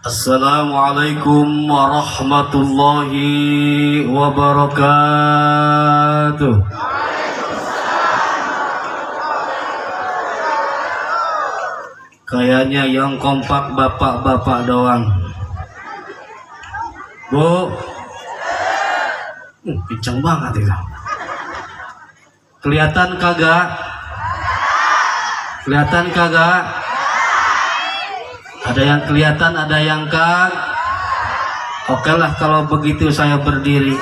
Assalamualaikum warahmatullahi wabarakatuh. Kayaknya yang kompak bapak-bapak doang. Bu, pincang banget itu. Kelihatan kagak? Kelihatan kagak? Ada yang kelihatan, ada yang kagak. Oke lah kalau begitu saya berdiri.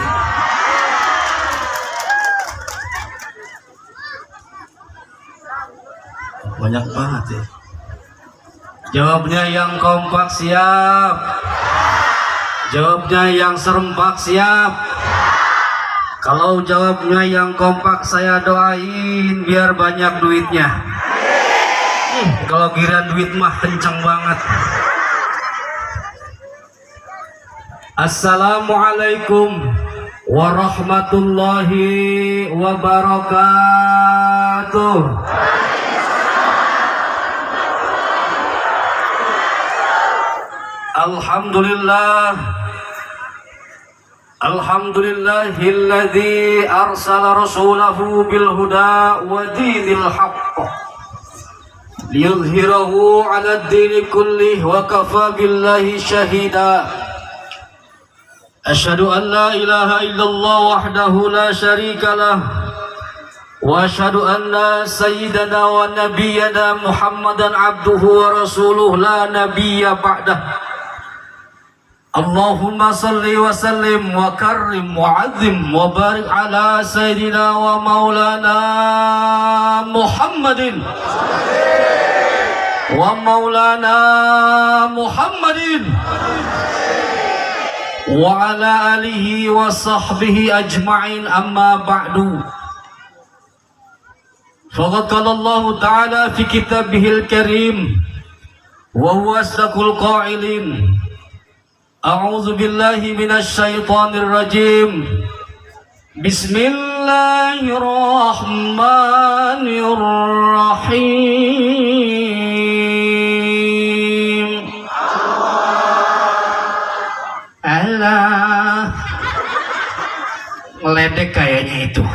Banyak banget ya. Jawabnya yang kompak siap. Jawabnya yang serempak siap. Kalau jawabnya yang kompak saya doain biar banyak duitnya. Kalau kira duit mah kencang banget. Assalamualaikum warahmatullahi wabarakatuh. Alhamdulillah. Alhamdulillahilladzi arsala rasulahu bil huda wa dinil haqq liyudhhirahu 'ala ad-dini kullih wa kafa billahi shahida. Asyhadu an la ilaha illallah wahdahu la syarika lah wa asyhadu anna sayyidana wa nabiyyana Muhammadan abduhu wa rasuluhu la nabiyya ba'dah. Allahumma salli wa sallim wa karrim wa azim wa barik ala sayyidina wa maulana Muhammadin wa maulana Muhammadin wa ala alihi wa sahbihi ajma'in, amma ba'du. Faqad qala Allah ta'ala fi kitabihil karim wa huwa asdaqul qa'ilin. A'udzu billahi minasy syaithanir rajim. Bismillahirrahmanirrahim. Allah. Meledek kayaknya itu.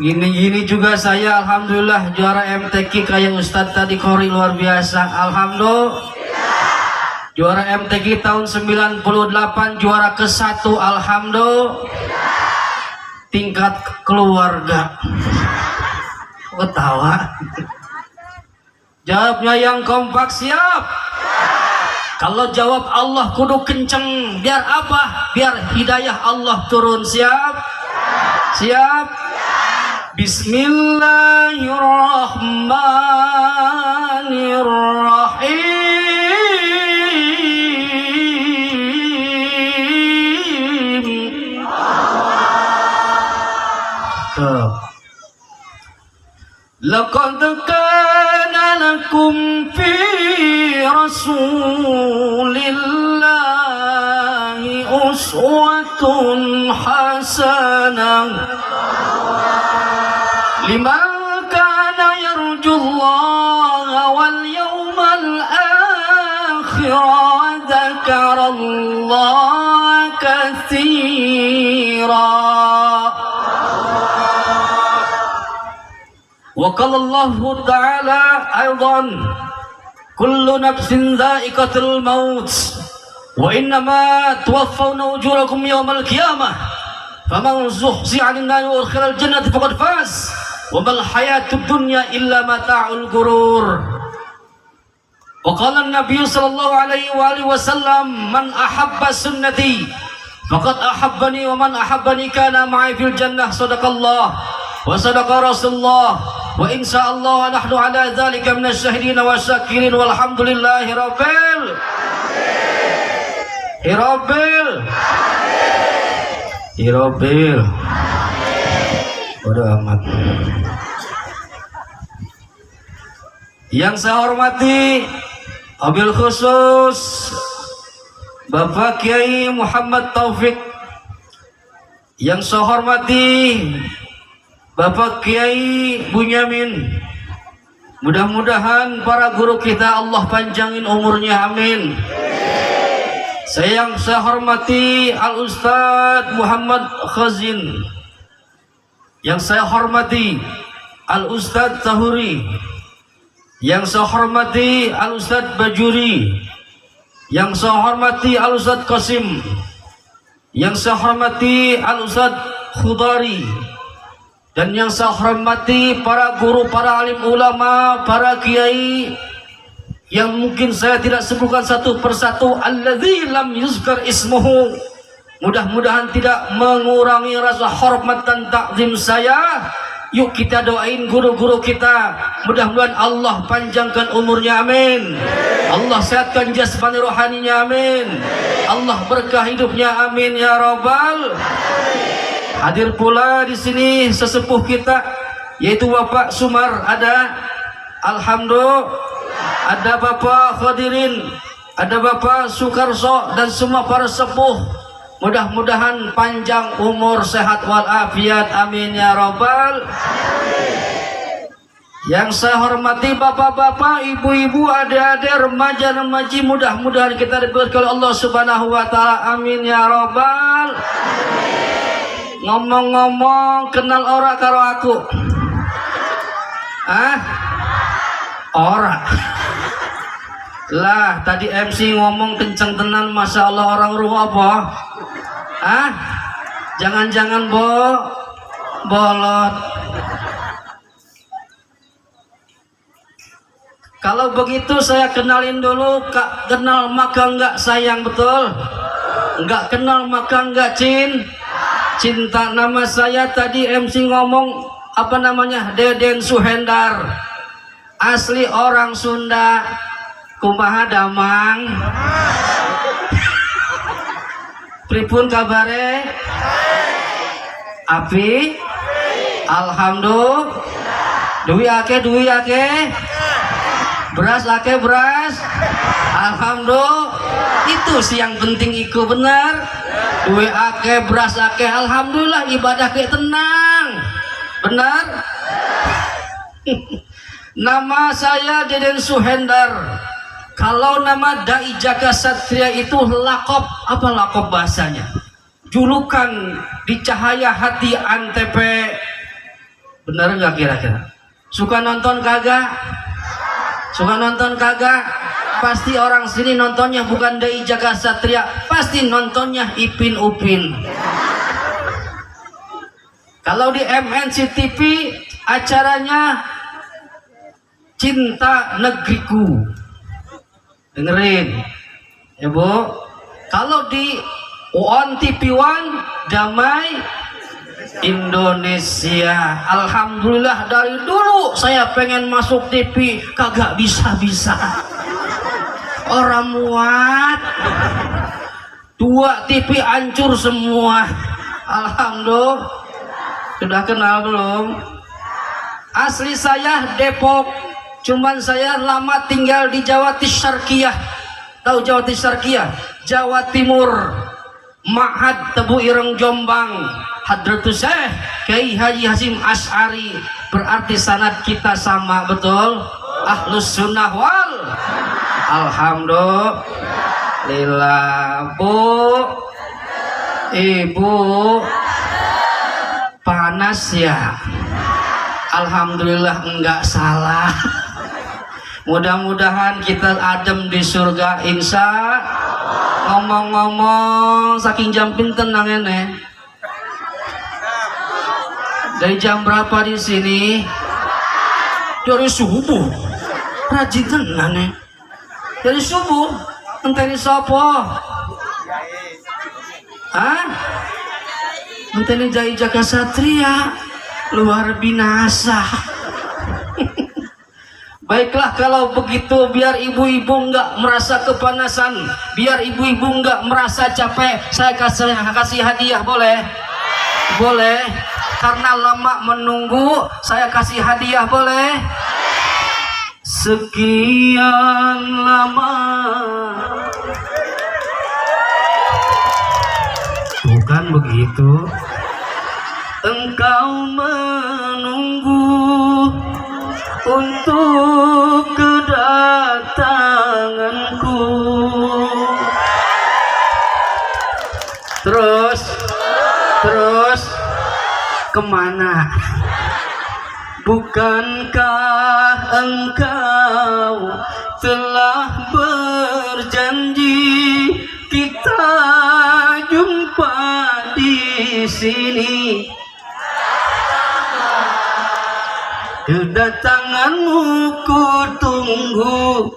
Gini-gini juga saya alhamdulillah juara MTQ kayak Ustadz tadi Kori luar biasa. Alhamdulillah. Juara MTQ tahun 98, juara ke-1, alhamdulillah. Tingkat keluarga. Ketawa. Jawabnya yang kompak siap. Kalau jawab Allah kudu kenceng. Biar apa? Biar hidayah Allah turun. Siap? Siap? Bismillahirrahmanirrahim. Laqad kana lakum fi rasulillahi uswatun hasanah liman kana yarjullaha wal yawmal akhir wa dzakarallaha katsira. Wa qala Allah ta'ala aidan kullu nafsin dha'iqatul maut wa innama tuwaffawna ujurakum yawmal qiyamah faman zuhziha 'anil nari wa udkhilal jannata faqad faz wa mal hayatud dunya illa mata'ul ghurur. Wa qala an-nabiy sallallahu alaihi wa alihi wasallam man ahabba sunnati faqad ahabbani wa man ahabbani kana ma'i fil jannah. Sadaqallah wa sadaqa Rasulullah. Wa insyaallah nahnu ala dzalika minasyahidin wa syakirin walhamdulillahi rabbil Rabbil Udah amat. Yang saya hormati wabil khusus Bapak Kiai Muhammad Taufik, yang saya hormati Bapak Kiai Bunyamin, Mudah-mudahan para guru kita Allah panjangin umurnya, amin. Yang saya hormati Al-Ustadz Muhammad Khazin, yang saya hormati Al-Ustadz Tahuri, yang saya hormati Al-Ustadz Bajuri, yang saya hormati Al-Ustadz Qasim, yang saya hormati Al-Ustadz Khudari, dan yang saya hormati para guru, para alim ulama, para kiai yang mungkin saya tidak sebutkan satu persatu, alladzi lam yuzkar ismuhu. Mudah-mudahan tidak mengurangi rasa hormat dan takzim saya. Yuk kita doain guru-guru kita, mudah-mudahan Allah panjangkan umurnya, amin. Allah sehatkan jasmani rohaninya, amin. Allah berkah hidupnya, amin ya rabbal. Hadir pula di sini sesepuh kita yaitu Bapak Sumar, ada alhamdulillah, ada Bapak Khadirin, ada Bapak Sukarso dan semua para sepuh. Mudah-mudahan panjang umur, sehat walafiat, amin ya rabbal. Yang saya hormati bapak-bapak, ibu-ibu, adik-adik, remaja-remaji, mudah-mudahan kita diberkahi oleh Allah Subhanahu wa taala, amin ya rabbal. Ngomong-ngomong, kenal ora karo aku? Ora. Lah tadi MC ngomong kenceng tenan, masya Allah, orang ruh apa? Jangan-jangan bolot. Kalau begitu saya kenalin dulu, Kak, kenal maka enggak sayang, betul? Enggak kenal maka enggak cinta. Nama saya tadi MC ngomong apa namanya, Deden Suhendar, asli orang Sunda. Kumaha damang? Pripun kabare? Api? Alhamdulillah. Duwi ake? Beras ake beras? Alhamdulillah. Itu sih yang penting, iku benar. Duwi ake beras ake, alhamdulillah, ibadah ke tenang. Benar? Nama saya Deden Suhendar. Kalau nama Dai Jaga Satria itu lakop, apa lakop bahasanya? Julukan di cahaya hati Antep. Bener nggak kira-kira? Suka nonton kagak? Suka nonton kagak? Pasti orang sini nontonnya bukan Dai Jaga Satria, pasti nontonnya Ipin Upin. Kalau di MNC TV acaranya Cinta Negeriku. Dengerin ya Bu. Kalau di ON TV One, Damai Indonesia. Alhamdulillah, dari dulu saya pengen masuk TV kagak bisa-bisa. Orang muat, 2 TV hancur semua. Alhamdulillah. Sudah kenal belum? Asli saya Depok, cuman saya lama tinggal di Jawa Tisarkiyah. Tahu Jawa Tisarkiyah? Jawa Timur. Ma'had Tebu Ireng Jombang. Hadratus Syekh Kiai Haji Hasyim Asy'ari. Berarti sanad kita sama, betul? Ahlus Sunnah wal. Alhamdulillah. Bu, Ibu, panas ya? Alhamdulillah enggak salah. Mudah-mudahan kita adem di surga, insya. Ngomong-ngomong, saking jam pinten nangene? Dari jam berapa di sini? Dari subuh. Rajin tenan nih. Dari subuh. Enteni sopo? Enteni Dai Jaga Satria. Luar binasa. Baiklah kalau begitu, biar ibu-ibu nggak merasa kepanasan, biar ibu-ibu nggak merasa capek, saya kasih hadiah, boleh? Boleh. Karena lama menunggu, saya kasih hadiah, boleh? Sekian lama. Bukan begitu. Engkau menunggu untuk kedatanganku. Terus kemana? Bukankah engkau telah berjanji kita jumpa di sini? Kedatanganmu ku tunggu,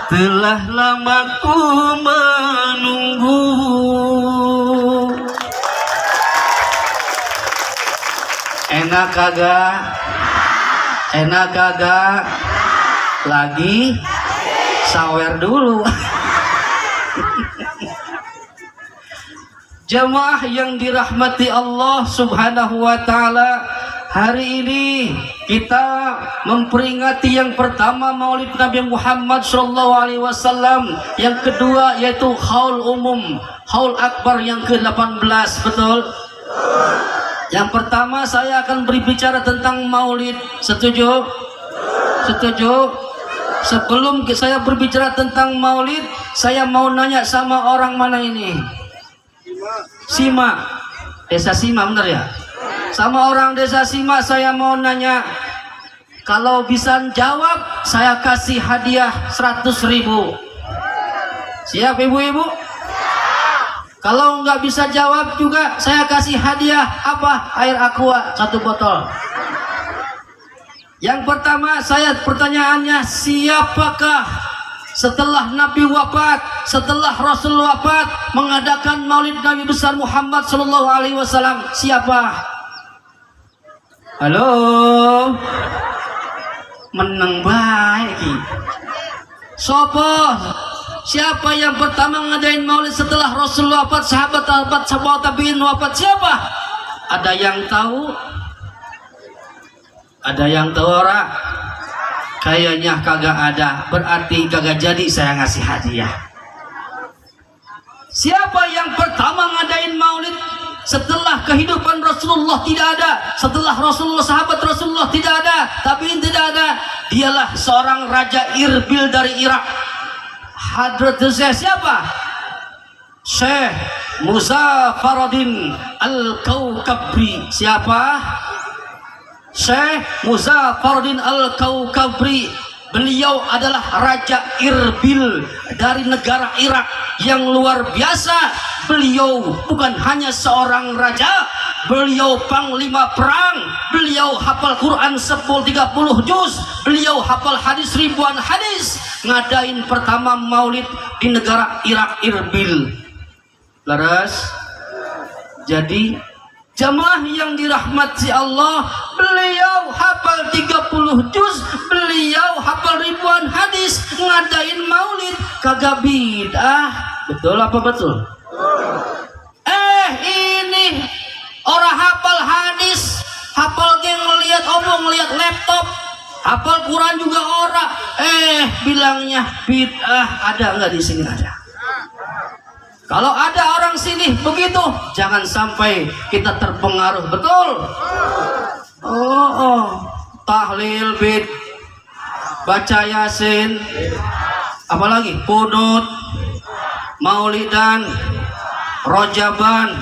telah lama ku menunggu. Enak kagak? Enak kagak? Lagi sawer dulu. Jamaah yang dirahmati Allah Subhanahu wa taala, hari ini kita memperingati yang pertama Maulid Nabi Muhammad sallallahu alaihi wasallam, yang kedua yaitu haul umum, haul akbar yang ke-18, betul? Yang pertama saya akan berbicara tentang Maulid. Setuju? Setuju? Sebelum saya berbicara tentang Maulid, saya mau nanya sama orang mana ini? Sima. Desa Sima, benar ya? Sama orang desa Sima saya mau nanya. Kalau bisa jawab, saya kasih hadiah 100.000. Siap ibu-ibu? Kalau nggak bisa jawab juga, saya kasih hadiah apa? Air aqua 1 botol. Yang pertama, saya pertanyaannya, siapakah setelah Nabi wafat, setelah Rasul wafat, mengadakan Maulid Nabi besar Muhammad Sallallahu Alaihi Wasallam? Siapa? Halo, meneng baik. Sopo? Siapa yang pertama ngadain Maulid setelah Rasul wafat, sahabat tabi'in wafat? Siapa? Ada yang tahu? Ada yang tahu ora? Kayaknya kagak ada. Berarti kagak jadi saya ngasih hadiah. Siapa yang pertama ngadain Maulid setelah kehidupan Rasulullah? Tidak ada. Setelah Rasulullah, sahabat Rasulullah tidak ada, tabi'in tidak ada. Dialah seorang Raja Irbil dari Irak. Hadratul Syekh siapa? Syekh Muzaffaruddin Al-Kaukabri. Siapa? Syekh Muzaffaruddin Al-Kaukabri. Beliau adalah Raja Irbil dari negara Irak yang luar biasa. Beliau bukan hanya seorang raja, beliau panglima perang, beliau hafal Quran 30 juz, beliau hafal hadis ribuan hadis. Ngadain pertama Maulid di negara Irak, Irbil. Laras. Jadi jamaah yang dirahmati Allah, beliau hafal 30 juz, beliau hafal ribuan hadis, ngadain Maulid kagak bid'ah. Betul apa betul? Ini orang hafal hadis, hafal geng ngelihat omong, ngelihat laptop, hafal Quran juga orang. Bilangnya bid'ah. Ada nggak di sini? Ada. Kalau ada orang sini begitu, jangan sampai kita terpengaruh. Betul? Tahlil bid, baca yasin, apalagi kunut, maulidan, rojaban.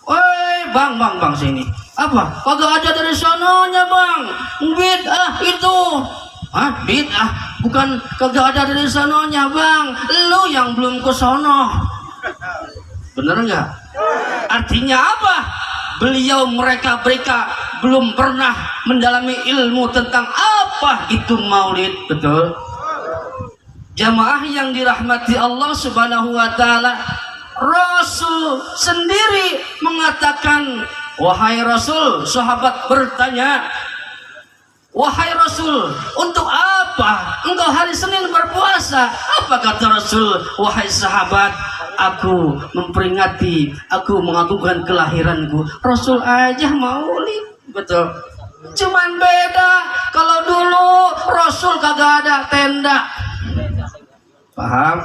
Woi, bang sini. Apa? Kagak ada dari sononya, Bang. Bid'ah itu. Hah? Bid'ah? Bukan kagak ada dari sononya, Bang. Lu yang belum ke sono. Bener nggak? Artinya apa? Mereka belum pernah mendalami ilmu tentang apa itu Maulid. Betul? Jamaah yang dirahmati Allah Subhanahu wa taala, Rasul sendiri mengatakan, wahai Rasul, sahabat bertanya, wahai Rasul, untuk apa engkau hari Senin berpuasa? Apa kata Rasul? Wahai sahabat, aku memperingati, aku mengagungkan kelahiranku. Rasul aja Maulid. Betul. Cuman beda, kalau dulu Rasul kagak ada tenda. Paham?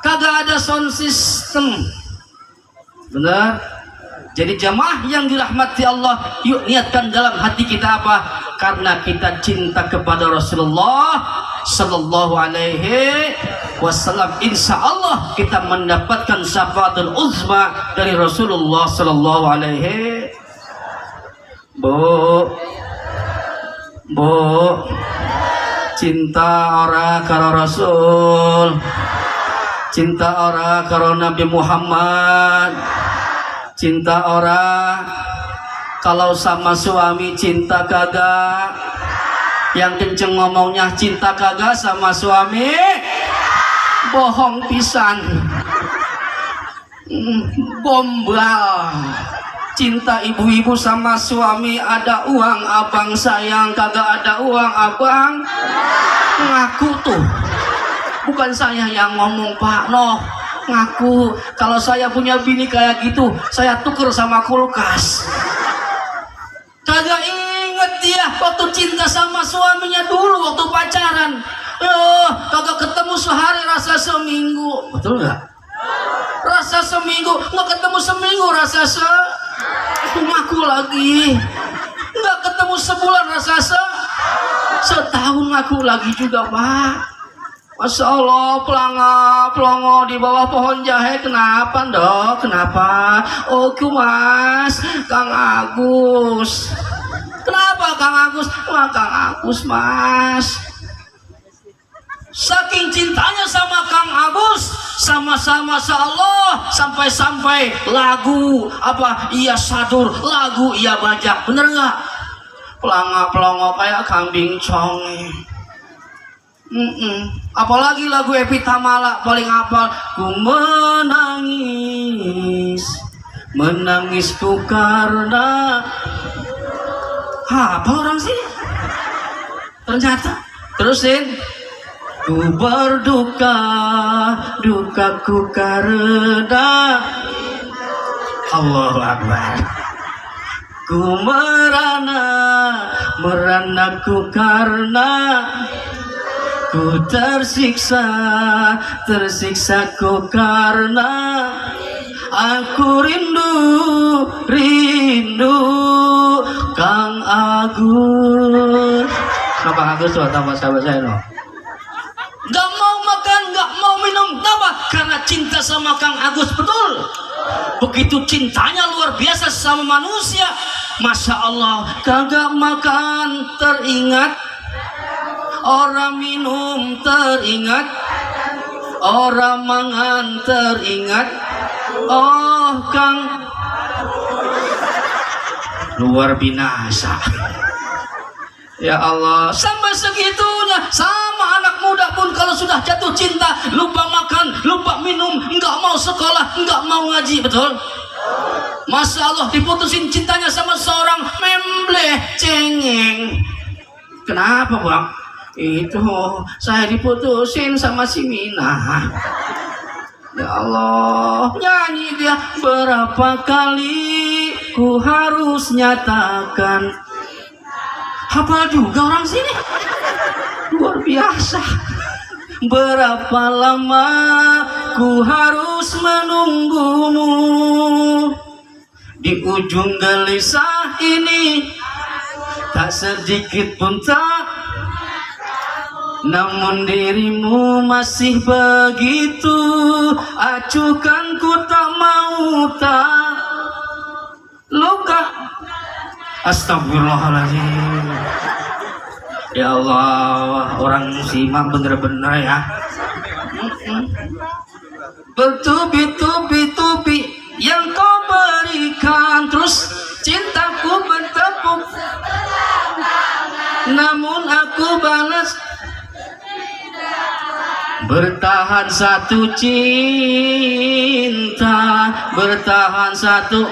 Kagak ada sound system. Benar? Jadi jamaah yang dirahmati Allah, yuk niatkan dalam hati kita apa? karena kita cinta kepada Rasulullah sallallahu alaihi wasallam, insya Allah kita mendapatkan syafaatul uzma dari Rasulullah sallallahu alaihi. Bu, cinta ora karo Rasul, cinta ora karo Nabi Muhammad, cinta ora kalau sama suami, cinta kagak. Yang kenceng ngomongnya cinta kagak sama suami, bohong pisan, gombal. Cinta ibu-ibu sama suami, ada uang abang sayang, kagak ada uang abang ngaku tuh. Bukan saya yang ngomong Pak Noh, ngaku. Kalau saya punya bini kayak gitu, saya tuker sama kulkas. Kagak inget dia waktu cinta sama suaminya dulu waktu pacaran. Kagak ketemu sehari rasa seminggu. Betul nggak? Rasa seminggu, nggak ketemu seminggu rasa ngaku lagi. Nggak ketemu sebulan rasa setahun ngaku lagi juga Pak. Masya Allah, pelongo di bawah pohon jahe. Kenapa Dok? Kenapa? Oh Mas, Kang Agus. Kenapa Kang Agus? Wah Kang Agus Mas, saking cintanya sama Kang Agus, sama-sama Masya Allah, sampai-sampai lagu apa iya sadur, lagu iya bajak, bener nggak? Pelongo kayak kambing conge. Apalagi lagu Epi Tamala paling hafal, ku menangisku karena apa orang sih ternyata. Terusin, ku berduka, dukaku karena Allahu Akbar. Ku meranaku karena ku tersiksaku karena aku rindu Kang Agus. Kenapa Agus tuh tambah sahabat saya loh? Gak mau makan, gak mau minum, kenapa? Karena cinta sama Kang Agus, betul. Begitu cintanya luar biasa sama manusia. Masya Allah, kagak makan teringat, orang minum teringat, orang mangan teringat. Oh Kang, luar binasa. Ya Allah, sampai segitunya sama anak muda pun kalau sudah jatuh cinta, lupa makan, lupa minum, nggak mau sekolah, nggak mau ngaji, betul? Masya Allah, diputusin cintanya sama seorang membleh cengeng. Kenapa Bang? Itu saya diputusin sama si Mina. Ya Allah, nyanyi dia, berapa kali ku harus nyatakan. Hafal juga orang sini, luar biasa. Berapa lama ku harus menunggumu di ujung gelisah ini, tak sedikit pun tak. Namun dirimu masih begitu acuhkan, ku tak mau tak luka. Astagfirullahaladzim. Ya Allah, orang muslimah bener-bener ya. Bertubi-tubi yang kau berikan, terus cintaku bertepuk, namun aku balas. Bertahan satu cinta, bertahan satu,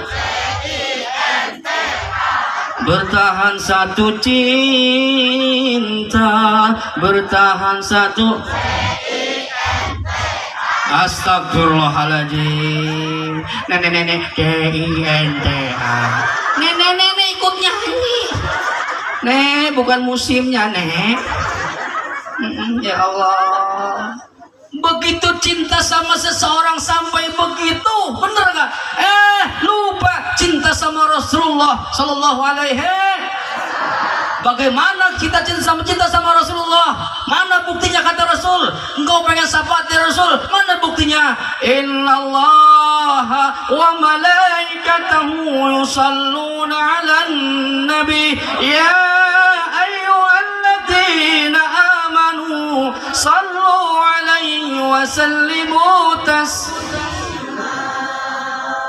bertahan satu cinta, bertahan satu. Astagfirullahaladzim. Nenek KINTA. Nenek ikut nyanyi. Nek, bukan musimnya Nek. Ya Allah, begitu cinta sama seseorang sampai begitu, bener gak? Lupa cinta sama Rasulullah Sallallahu Alaihi. Bagaimana kita cinta sama Rasulullah? Mana buktinya kata Rasul? Engkau pengen syafaat ya Rasul? Mana buktinya? Innallaha wa malaikatahu yusalluna 'alan nabi ya ayyuhalladzina amanu sallu 'alaihi wa sallimu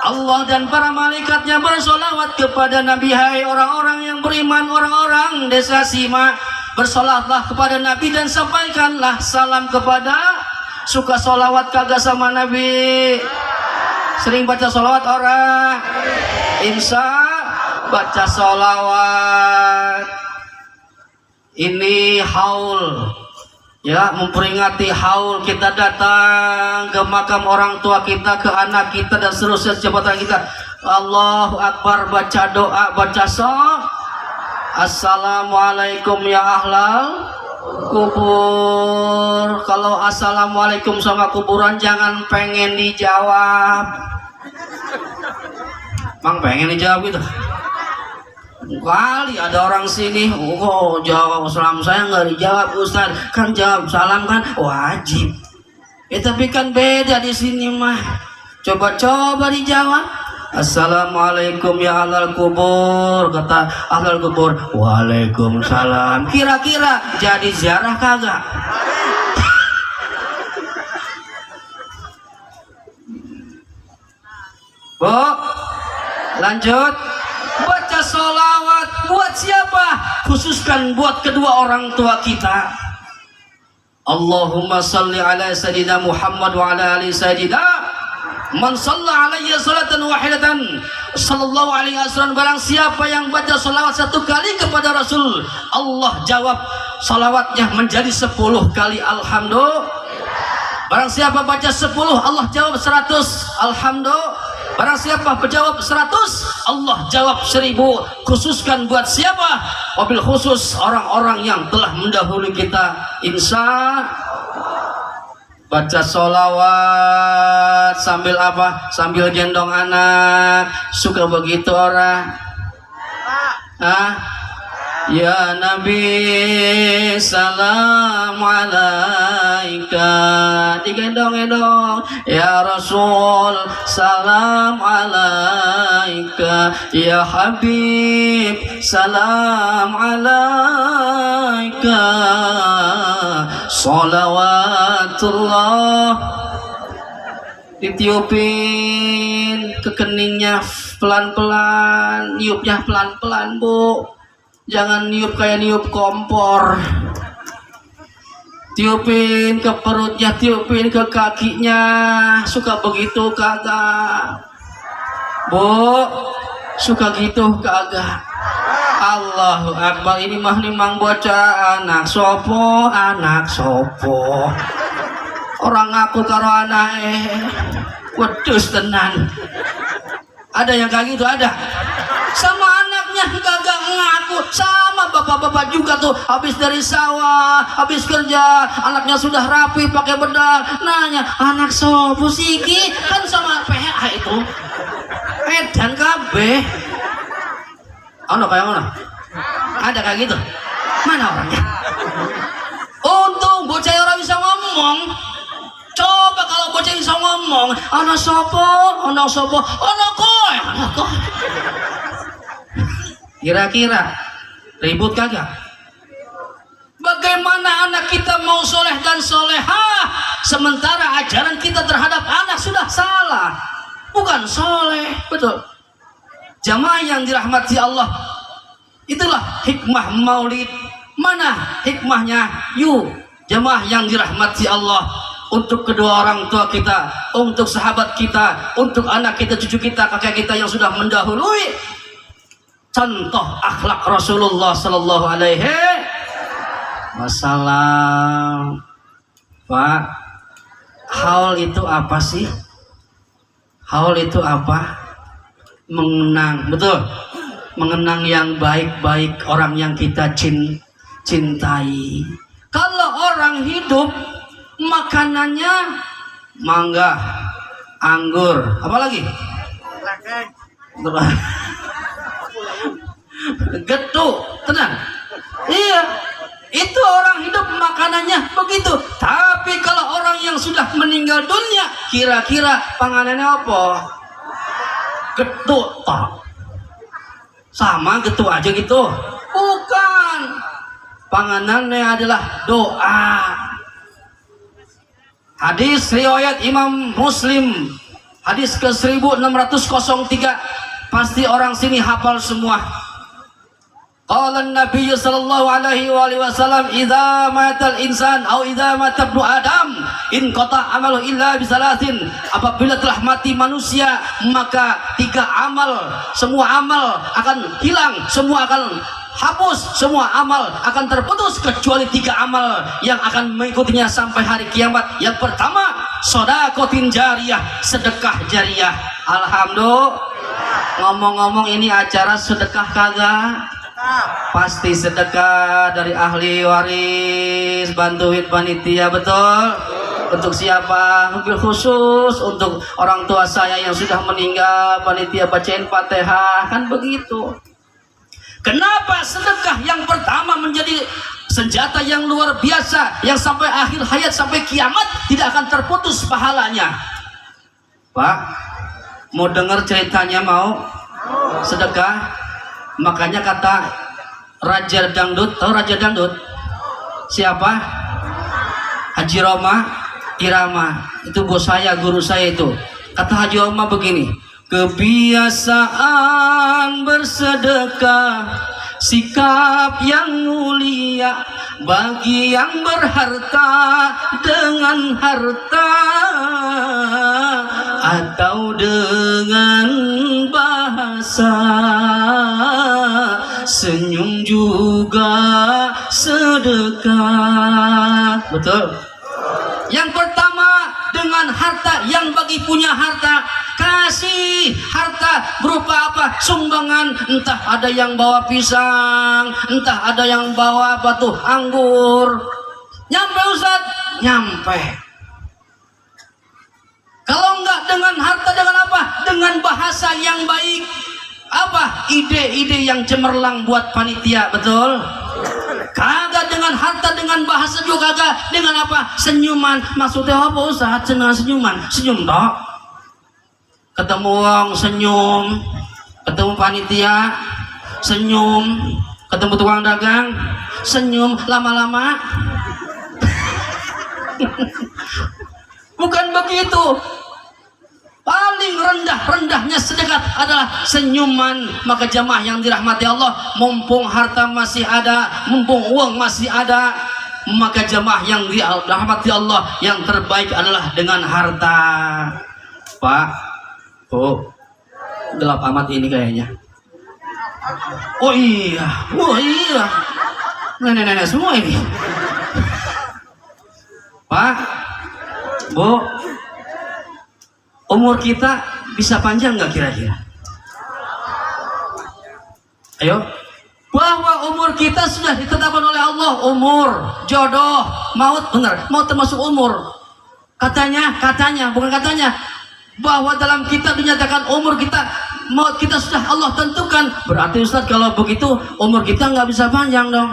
Allah dan para malaikatnya bersolawat kepada Nabi. Hai orang-orang yang beriman, orang-orang desa Sima, bersolatlah kepada Nabi dan sampaikanlah salam kepada. Suka solawat kagak sama Nabi? Sering baca solawat orang? Insya baca solawat. Ini haul, ya, memperingati haul kita datang ke makam orang tua kita, ke anak kita dan seterusnya jabatan kita. Allahu Akbar, baca doa, baca Assalamualaikum ya ahlal kubur. Kalau assalamualaikum sama kuburan jangan pengen dijawab. Mang pengen dijawab itu. Kali ada orang sini, oh jawab salam saya nggak dijawab Ustaz, kan jawab salam kan wajib. Tapi kan beda di sini mah. Coba dijawab. Assalamualaikum ya ahlal kubur. Kata ahlal kubur, waalaikumsalam. Kira-kira jadi ziarah kagak? Bu, lanjut. Baca sholawat buat siapa? Khususkan buat kedua orang tua kita. Allahumma salli ala sayyidina Muhammad wa ala ali sayyidina man shalla alaihi salatan wahidatan sallallahu alaihi wasallam. Barang siapa yang baca sholawat satu kali kepada Rasul, Allah jawab sholawatnya menjadi 10 kali alhamdulillah. Barang siapa baca 10, Allah jawab 100 alhamdulillah. Barang siapa berjawab 100, Allah jawab 1000. Khususkan buat siapa? Wabil khusus orang-orang yang telah mendahului kita. Insya baca sholawat sambil apa? Sambil gendong anak. Suka begitu orang? Ya Nabi salam alaika, digendong-gendong. Ya Rasul salam alaika, ya Habib salam alaika. Salawatullah. Ditiupin ke keningnya pelan-pelan, niupnya pelan-pelan Bu. Jangan niup kayak niup kompor. Tiupin ke perutnya, tiupin ke kakinya. Suka begitu kagak? Bu, suka gitu kagak? Allahu Akbar. Ini mah nimang bocah anak sopo, anak sopo. Orang ngaku karo anak wedus tenan. Ada yang kayak gitu? Ada? Sama anaknya kagak ngaku. Sama bapak-bapak juga tuh, habis dari sawah, habis kerja, anaknya sudah rapi pakai bedak, nanya anak sopo siki, kan sama PH itu edan kabeh. Ono kayak mana? Ada kayak gitu? Mana orangnya? Untung bocah orang bisa ngomong. Coba kalau bocah bisa ngomong, anak sopo, anak sopo, anak koy, anak koy. Kira-kira ribut kagak? Bagaimana anak kita mau soleh dan solehah sementara ajaran kita terhadap anak sudah salah, bukan soleh? Betul. Jamaah yang dirahmati Allah, itulah hikmah maulid. Mana hikmahnya? Yuk jamaah yang dirahmati Allah, untuk kedua orang tua kita, untuk sahabat kita, untuk anak kita, cucu kita, kakek kita yang sudah mendahului, contoh akhlak Rasulullah sallallahu alaihi wasallam. Pak, haul itu apa sih? Haul itu apa? Mengenang, betul. Mengenang yang baik-baik, orang yang kita cintai. Kalau orang hidup makanannya mangga, anggur, apa lagi? Getuk, tenang. Iya, itu orang hidup makanannya begitu. Tapi kalau orang yang sudah meninggal dunia, kira-kira panganannya apa? Getuk toh. Sama getuk aja gitu? Bukan. Panganannya adalah doa. Hadis riwayat Imam Muslim, hadis ke 1603. Pasti orang sini hafal semua. Qala an-nabiy sallallahu alaihi wasallam, idza matal insan atau idza mata ibnu adam in qata amalu illa bisalasin. Apabila telah mati manusia, maka 3 amal, semua amal akan hilang, semua akan hapus, semua amal akan terputus kecuali 3 amal yang akan mengikutinya sampai hari kiamat. Yang pertama, shadaqatin jariyah, sedekah jariyah. Alhamdulillah. Ngomong-ngomong, ini acara sedekah kagak? Pasti sedekah dari ahli waris, bantuin panitia, betul? Untuk siapa? Mobil khusus untuk orang tua saya yang sudah meninggal, panitia bacain Fatihah, kan begitu. Kenapa sedekah yang pertama menjadi senjata yang luar biasa, yang sampai akhir hayat, sampai kiamat tidak akan terputus pahalanya? Pak, mau dengar ceritanya? Mau sedekah? Makanya kata Raja Dangdut, tahu Raja Dangdut? Siapa? Haji Roma Irama. Itu bos saya, guru saya itu. Kata Haji Roma begini, kebiasaan bersedekah, sikap yang mulia bagi yang berharta dengan harta atau dengan bahasa, senyum juga sedekah. Betul? Yang pertama dengan harta, yang bagi punya harta kasih harta berupa apa? Sumbangan. Entah ada yang bawa pisang, entah ada yang bawa batu anggur. Nyampe Ustaz? Nyampe. Kalau enggak dengan harta, dengan apa? Dengan bahasa yang baik. Apa? Ide-ide yang cemerlang buat panitia, betul? Kagak dengan harta, dengan bahasa juga kagak. Dengan apa? Senyuman. Maksudnya apa Ustaz? Dengan senyuman. Senyum dok. Ketemu orang senyum, ketemu panitia senyum, ketemu tukang dagang senyum, lama-lama bukan begitu. Paling rendah-rendahnya sedekah adalah senyuman. Maka jamaah yang dirahmati Allah, mumpung harta masih ada, mumpung uang masih ada, maka jamaah yang dirahmati Allah, yang terbaik adalah dengan harta. Pak, oh, gelap amat ini kayaknya. Oh iya, nenek-nenek semua ini. Pak, Bu, umur kita bisa panjang nggak kira-kira? Ayo, bahwa umur kita sudah ditetapkan oleh Allah, umur, jodoh, maut, benar, maut termasuk umur. Katanya, bukan katanya, bahwa dalam kitab dinyatakan umur kita, maut kita sudah Allah tentukan. Berarti Ustaz kalau begitu umur kita nggak bisa panjang dong.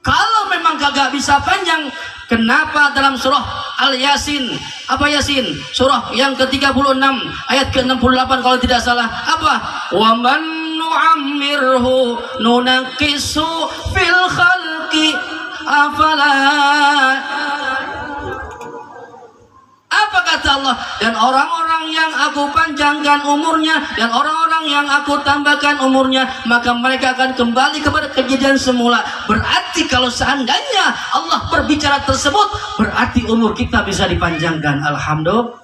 Kalau memang kagak bisa panjang, kenapa dalam surah Al-Yasin, apa Yasin? Surah yang ke-36 ayat ke-68 kalau tidak salah, apa? Wa man nu'ammirhu nunaqisu fil khalqi afala. Apa kata Allah? Dan orang-orang yang aku panjangkan umurnya, dan orang-orang yang aku tambahkan umurnya, maka mereka akan kembali kepada kejadian semula. Berarti kalau seandainya Allah berbicara tersebut, berarti umur kita bisa dipanjangkan. Alhamdulillah.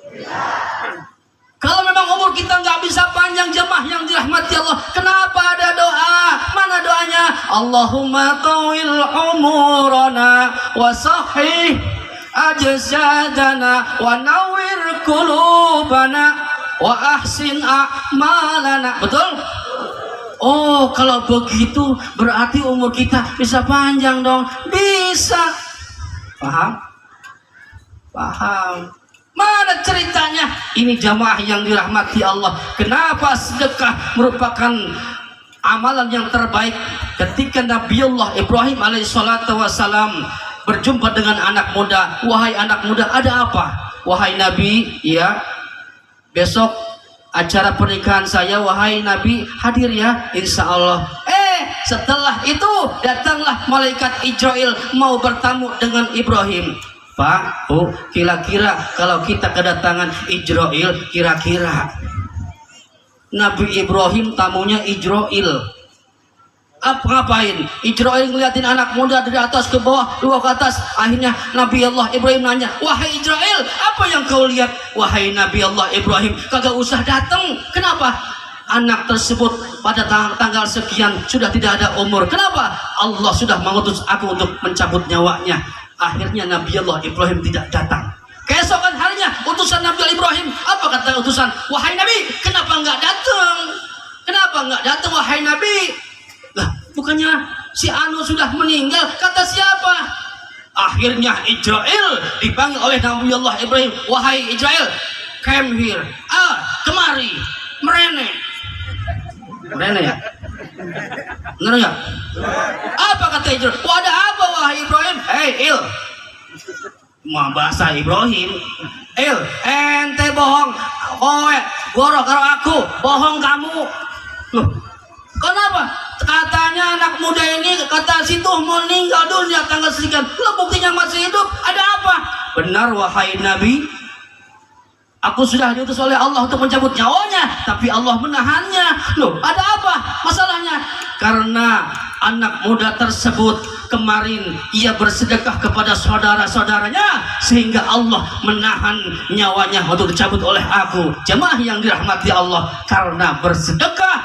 Kalau memang umur kita nggak bisa panjang, jemaah yang dirahmati Allah, kenapa ada doa? Mana doanya? Allahumma tawil umurana wa sahih ajsadana wa nawwir qulubana wa ahsin a'malana. Betul? Oh, kalau begitu berarti umur kita bisa panjang dong. Bisa. Paham? Paham. Mana ceritanya? Ini jamaah yang dirahmati Allah. Kenapa sedekah merupakan amalan yang terbaik ketika Nabiullah Ibrahim alaihissalatu wassalam berjumpa dengan anak muda. Wahai anak muda, ada apa? Wahai Nabi, ya, besok acara pernikahan saya, wahai Nabi, hadir ya, insya Allah. Setelah itu datanglah malaikat Israel mau bertamu dengan Ibrahim. Pak, kira-kira kalau kita kedatangan Israel, kira-kira Nabi Ibrahim tamunya Israel apa ngapain? Israel ngeliatin anak muda dari atas ke bawah, dua ke atas. Akhirnya Nabi Allah Ibrahim nanya, wahai Israel, apa yang kau lihat? Wahai Nabi Allah Ibrahim, kagak usah datang. Kenapa? Anak tersebut pada tanggal sekian sudah tidak ada umur. Kenapa? Allah sudah mengutus aku untuk mencabut nyawanya. Akhirnya Nabi Allah Ibrahim tidak datang. Keesokan harinya utusan Nabi Allah Ibrahim, apa kata utusan? Wahai Nabi, kenapa nggak datang? Kenapa nggak datang wahai Nabi? Lah, bukannya si Anu sudah meninggal? Kata siapa? Akhirnya Israel dipanggil oleh Nabi Allah Ibrahim. Wahai Israel, come here. Kemari. Merene ya? Bener nggak? Apa kata Israel? Ada apa wahai Ibrahim? Il, mah bahasa Ibrahim. Il, ente bohong. Goro karo aku, bohong kamu. Loh, kenapa? Katanya anak muda ini kata situ meninggal dunia tanggal sekian. Lo buktinya masih hidup. Ada apa? Benar wahai Nabi, aku sudah diutus oleh Allah untuk mencabut nyawanya, tapi Allah menahannya. Loh, ada apa masalahnya? Karena anak muda tersebut kemarin ia bersedekah kepada saudara-saudaranya, sehingga Allah menahan nyawanya untuk dicabut oleh aku. Jemaah yang dirahmati Allah, karena bersedekah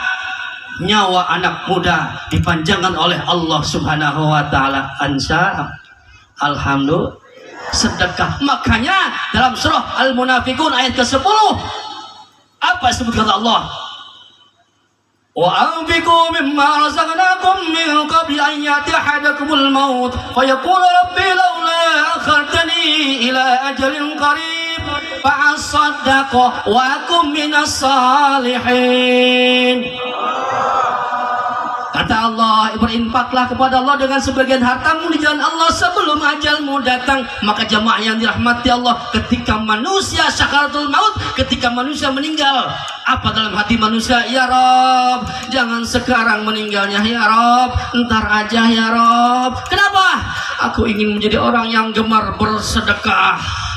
nyawa anak muda dipanjangkan oleh Allah Subhanahu wa taala. Alhamdulillah. Sedekah. Makanya dalam surah Al-Munafiqun ayat ke-10 apa disebut kata Allah? Wa anfiqu mimma razaqnakum min qabli an ya'tiya ahadakumul maut fa yaqulu rabbi laula akhartani ila ajalin qarib fa asaddaq wa akum minas salihin. Kata Allah, berinfaklah kepada Allah dengan sebagian hartamu di jalan Allah sebelum ajalmu datang. Maka jemaah yang dirahmati Allah, ketika manusia sakaratul maut, ketika manusia meninggal, apa dalam hati manusia? Ya Rob, jangan sekarang meninggalnya ya Rob, ntar aja ya Rob. Kenapa? Aku ingin menjadi orang yang gemar bersedekah.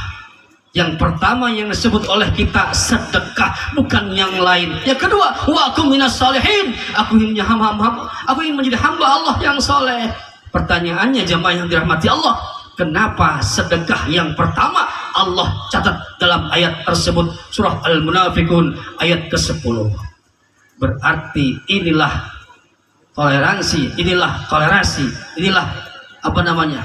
Yang pertama yang disebut oleh kita sedekah, bukan yang lain. Yang kedua, wa akum minas salihin. Aku ingin menjadi hamba Allah yang soleh. Pertanyaannya jemaah yang dirahmati Allah, kenapa sedekah yang pertama Allah catat dalam ayat tersebut, surah Al-Munafiqun ayat ke-10. Berarti inilah toleransi, inilah toleransi, inilah apa namanya,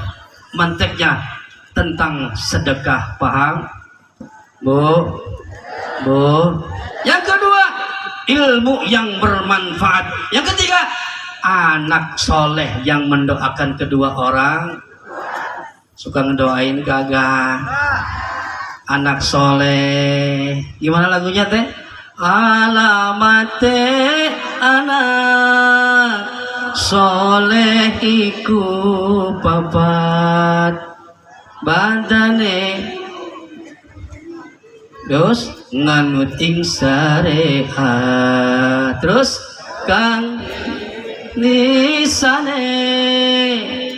manteknya tentang sedekah. Paham? Bu. Yang kedua, ilmu yang bermanfaat. Yang ketiga, anak soleh yang mendoakan kedua orang. Suka ngedoain kagak? Anak soleh. Gimana lagunya teh? Alamate anak soleh iku papat badane terus nganut ing syariat, terus kang lisane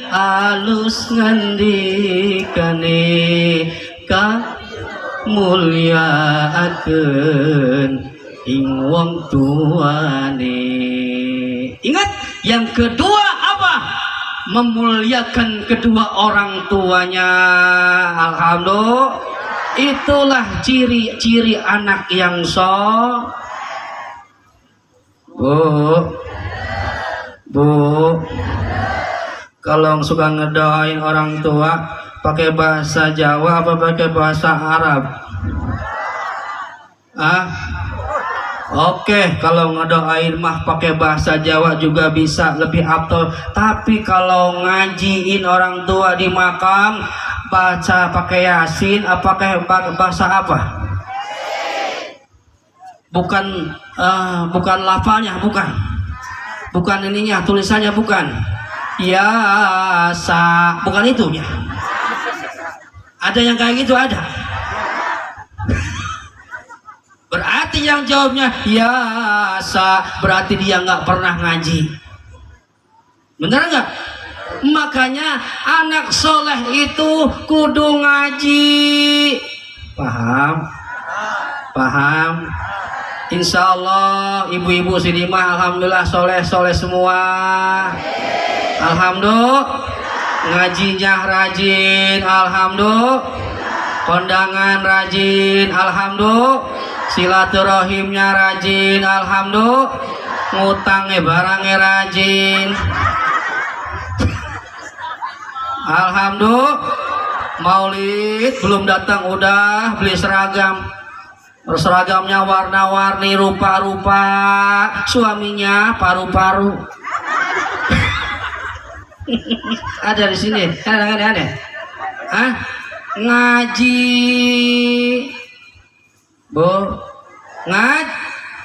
alus ngandikane ka mulyaakeun ing wong tuane. Ingat, yang kedua apa? Memuliakan kedua orang tuanya. Alhamdulillah. Itulah ciri-ciri anak yang Bu, kalau suka ngedoain orang tua pakai bahasa Jawa apa pakai bahasa Arab? Oke, kalau ngedoain mah pakai bahasa Jawa juga bisa, lebih afdol. Tapi kalau ngajiin orang tua di makam, baca pakai Yasin, pakai bahasa apa? Bukan lafalnya, bukan. Bukan ininya, tulisannya bukan. Yasa, bukan itu ya. Ada yang kayak gitu ada. Berarti yang jawabnya Yasa, berarti dia nggak pernah ngaji. Bener nggak? Makanya anak soleh itu kudu ngaji. Paham? Paham? Insya Allah ibu-ibu sini mah alhamdulillah soleh-soleh semua. Alhamdulillah ngajinya rajin, alhamdulillah kondangan rajin, alhamdulillah silaturahimnya rajin, alhamdulillah ngutangnya barangnya rajin, alhamdulillah maulid belum datang udah beli seragam. Seragamnya warna-warni, rupa-rupa, suaminya paru-paru. Ada di sini, ada. Hah? Ngaji, bu,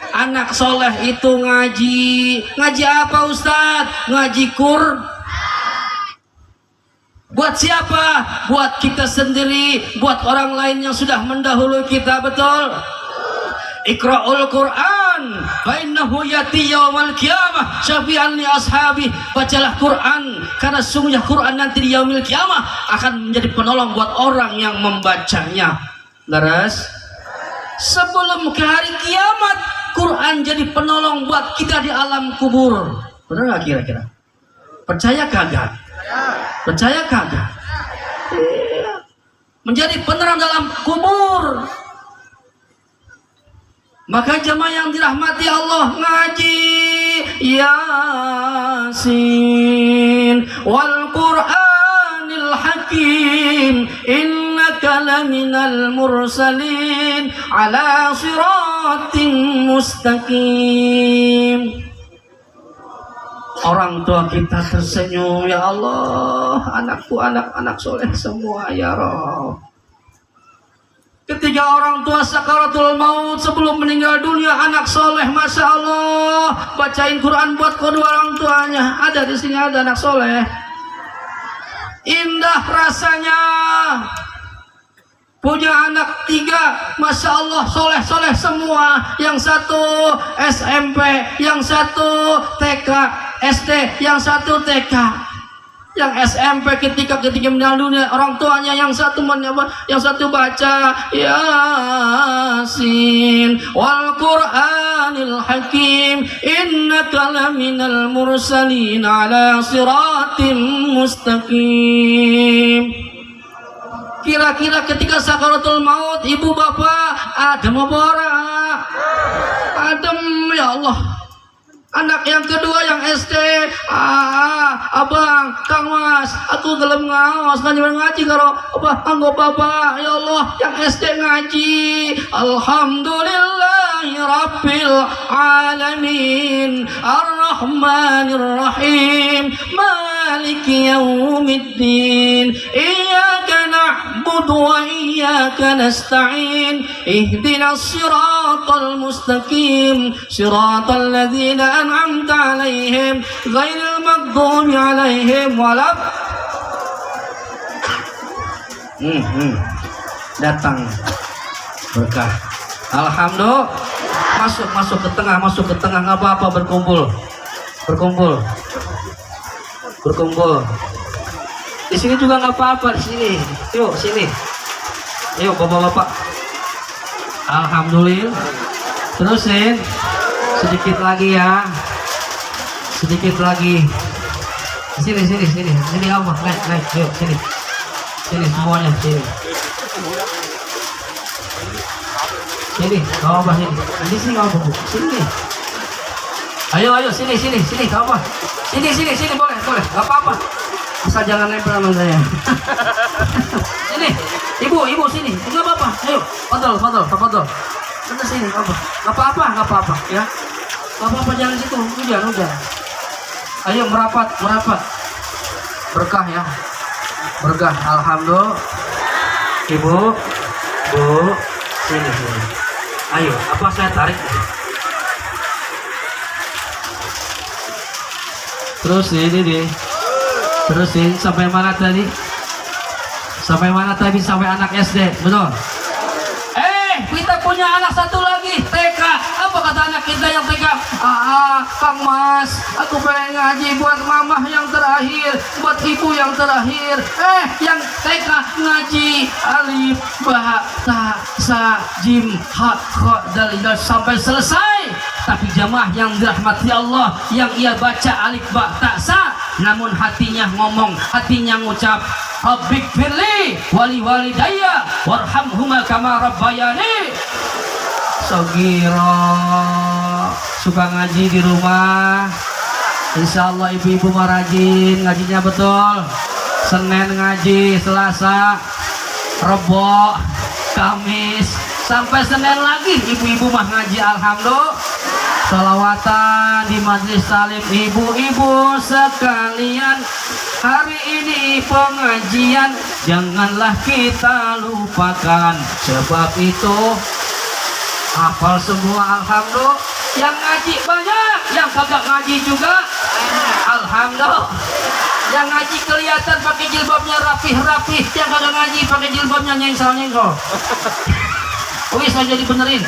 anak soleh itu ngaji. Ngaji apa Ustadz? Ngaji Buat siapa? Buat kita sendiri, buat orang lain yang sudah mendahului kita, betul? Iqra'ul Qur'an fa innahu yati yaumal qiyamah syafi'an li ashabi. Bacalah Quran karena sungguhnya Quran nanti di yaumil qiyamah akan menjadi penolong buat orang yang membacanya. Leres? Sebelum ke hari kiamat Quran jadi penolong buat kita di alam kubur. Benar nggak kira-kira? Percaya kagak? Percaya kagak? Menjadi penerang dalam kubur. Maka jemaah yang dirahmati Allah ngaji Yasin wal Qur'anil Hakim innaka laminal mursalin ala siratin mustaqim. Orang tua kita tersenyum, ya Allah, anakku anak-anak soleh semua ya Rabb. Ketika orang tua sakaratul maut sebelum meninggal dunia, anak soleh, masya Allah, bacain Quran buat kedua orang tuanya. Ada di sini ada anak soleh. Indah rasanya punya anak 3, masya Allah, soleh-soleh semua. Yang satu SMP, yang satu TK, SD, yang satu TK. Yang SMP ketika meninggal dunia orang tuanya yang satu baca Yasin wal Qur'anil Hakim innaka laminal mursalin ala siratim mustaqim. Kira-kira ketika sakaratul maut ibu bapak adem apa ora? Adem ya Allah. Anak yang kedua yang SD, abang, kang mas, aku gelem ngaos ngaji karo anggo bapak, ya Allah, yang SD ngaji. Alhamdulillahi rabbil alamin, arrahmanir rahim, maliki yaumiddin, iyyaka na'budu wa iyyaka nasta'in, ihdinas siratal mustaqim, siratal ladzina أنعمت عليهم غير المغضوب عليهم ولا datang berkah. Alhamdulillah. Masuk ke tengah nggak apa-apa, berkumpul. Di sini juga nggak apa-apa, di sini. Yuk sini. Yuk bapak-bapak. Alhamdulillah. Terusin. Sedikit lagi ya, sedikit lagi. Sini Allah, naik, yuk sini semuanya, sini, kau apa sini, di sini kau bu, sini. Ayo, sini kau apa, sini boleh, nggak apa-apa, asal jangan nempel sama saya. Sini, ibu sini, nggak apa-apa, ayo, fadol. Kita sini, nggak apa-apa, ya. Nggak apa-apa, jangan situ, hujan. Ayo merapat, berkah ya, berkah. Alhamdulillah. Ibu, bu, sini. Ayo, apa saya tarik? Terusin. Terusin sampai mana tadi? Sampai anak SD, betul? Kita punya anak satu lagi TK. Apa kata anak kita yang TK? Kang Mas, aku pengen ngaji buat mamah yang terakhir, buat ibu yang terakhir. Yang TK ngaji alif, ba, ta, sa, jim, ha, kha, dal, sampai selesai. Tapi jamaah yang dirahmati Allah, yang ia baca alif, ba, ta, sa, namun hatinya ngomong, hatinya ngucap, Rabbik firli wali walidayya warhamhuma kama rabbayani Sogiro. Suka ngaji di rumah, insya Allah ibu-ibu mah rajin ngajinya, betul. Senin ngaji, Selasa, Rebo, Kamis, sampai Senin lagi ibu-ibu mah ngaji. Alhamdulillah. Salawatan di majelis salim. Ibu-ibu sekalian, hari ini pengajian janganlah kita lupakan. Sebab itu hafal semua. Alhamdulillah. Yang ngaji banyak, yang kagak ngaji juga alhamdulillah. Yang ngaji kelihatan pakai jilbabnya rapih-rapih, yang kagak ngaji pakai jilbabnya nyengsol-nyengsol. Wis aja dibenerin.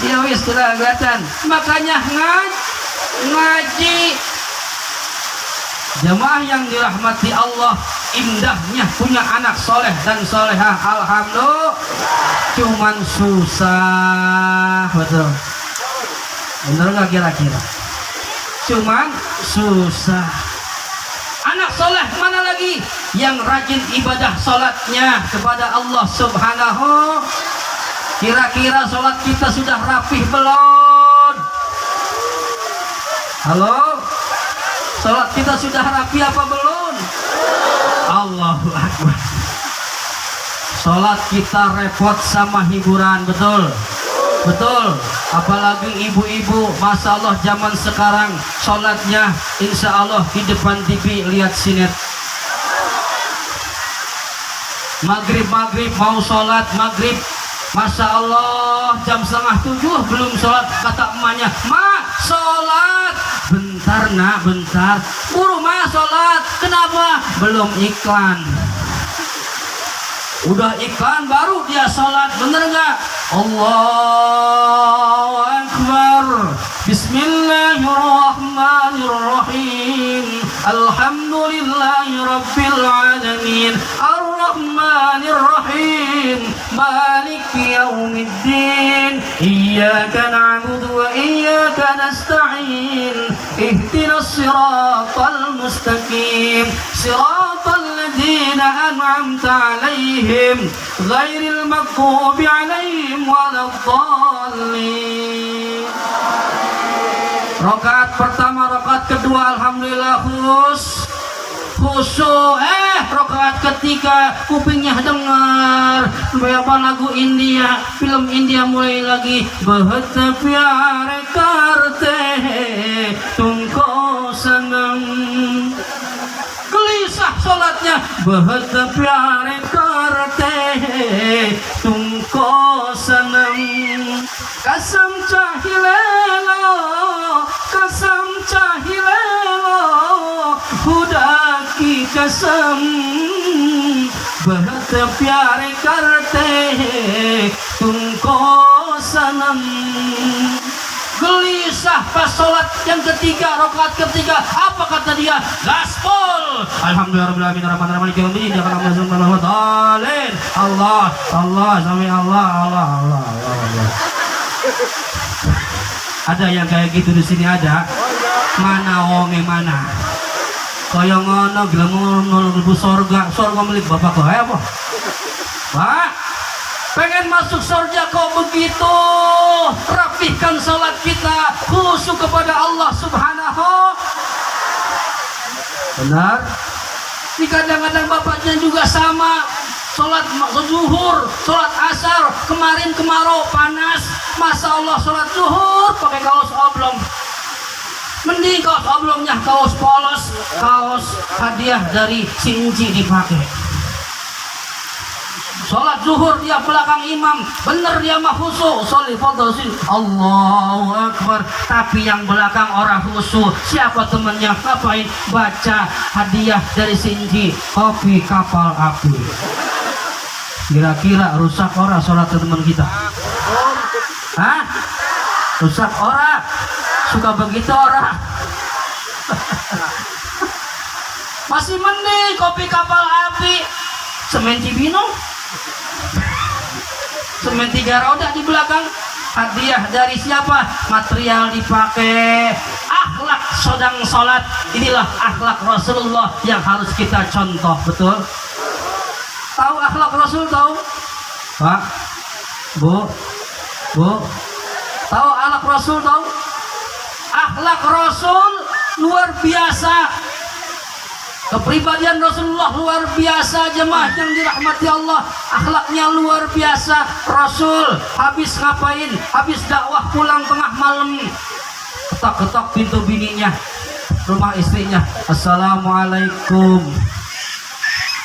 Ya wis kelihatan. Makanya ngaji. Jemaah yang dirahmati Allah, indahnya punya anak soleh dan solehah. Alhamdulillah. Cuman susah, betul. Bener nggak kira-kira? Cuman susah. Anak soleh mana lagi? Yang rajin ibadah sholatnya kepada Allah Subhanahu. Kira-kira sholat kita sudah rapih belum? Halo? Sholat kita sudah rapi apa belum? Allahu Akbar. Sholat kita repot sama hiburan, betul? Betul. Apalagi ibu-ibu, Masya Allah zaman sekarang sholatnya insya Allah di depan TV lihat sinet. Maghrib mau sholat maghrib, Masya Allah jam 6:30 belum sholat. Kata emaknya, "Ma, sholat." "Bentar nak, bentar." "Buru ma sholat." "Kenapa?" "Belum iklan." Udah iklan baru dia sholat, bener nggak? Allahu Akbar. Bismillahirrahmanirrahim. Alhamdulillahi Rabbil Alamin. Ar-Rahmanirrahim. Maliki yaumiddin. Iyyaka na'budu wa iyyaka nasta'in. Ihdinas siratal mustaqim. Siratal ladzina an'amta 'alaihim ghairil maghdubi 'alaihim waladdallin. Rakaat pertama, rakaat kedua alhamdulillah khusyuk. Rakaat ketiga kupingnya dengar apa lagu India, film India mulai lagi. Bahut pyare karte tumko sanam. Gelisah sholatnya. Bahut pyare karte tumko sanam. Kasam chahilelo, kasam chahilelo, huda ki kasam. Bahut pyare karte tumko sanam. Gelisah pas sholat yang ketiga, rakaat ketiga. Apa kata dia? Gaspol. Alhamdulillahirobbilalamin arrahmanirrahim maliki yaumiddin iyyaka na'budu wa iyyaka nasta'in. Allah, Allah, sami Allah, Allah, Allah, Allah. Ada yang kayak gitu di sini ada? Mana wonge mana? Kaya ngono gelem mlebu surga milik bapak kok apa? Pak, pengen masuk surga kok begitu? Rapihkan salat kita, khusyuk kepada Allah Subhanahu. Benar? Ini kadang-kadang bapaknya juga sama. Sholat zuhur, sholat asar, kemarin kemarau panas, Masya Allah sholat zuhur pakai kaos oblong. Mending kaos oblongnya kaos polos, kaos hadiah dari si Inci dipakai. Sholat zuhur dia belakang imam, bener dia mah khusyuk. Sholli fardhu sini, Allahu Akbar. Tapi yang belakang orang khusyuk. Siapa temannya? Ngapain? Baca hadiah dari Sinji, kopi kapal api. Kira-kira rusak orang sholat teman kita? Hah? Rusak orang? Suka begitu orang? Masih mending kopi kapal api, semen Cibinong, semen 3 roda di belakang. Hadiah dari siapa? Material dipakai. Akhlak sedang sholat. Inilah akhlak Rasulullah yang harus kita contoh. Betul? Tahu akhlak Rasul? Tahu? Pak, Bu, tahu akhlak Rasul? Tahu? Akhlak Rasul luar biasa. Kepribadian Rasulullah luar biasa, jemaah yang dirahmati Allah. Akhlaknya luar biasa. Rasul habis ngapain? Habis dakwah pulang tengah malam, ketok-ketok pintu bininya, rumah istrinya. Assalamualaikum.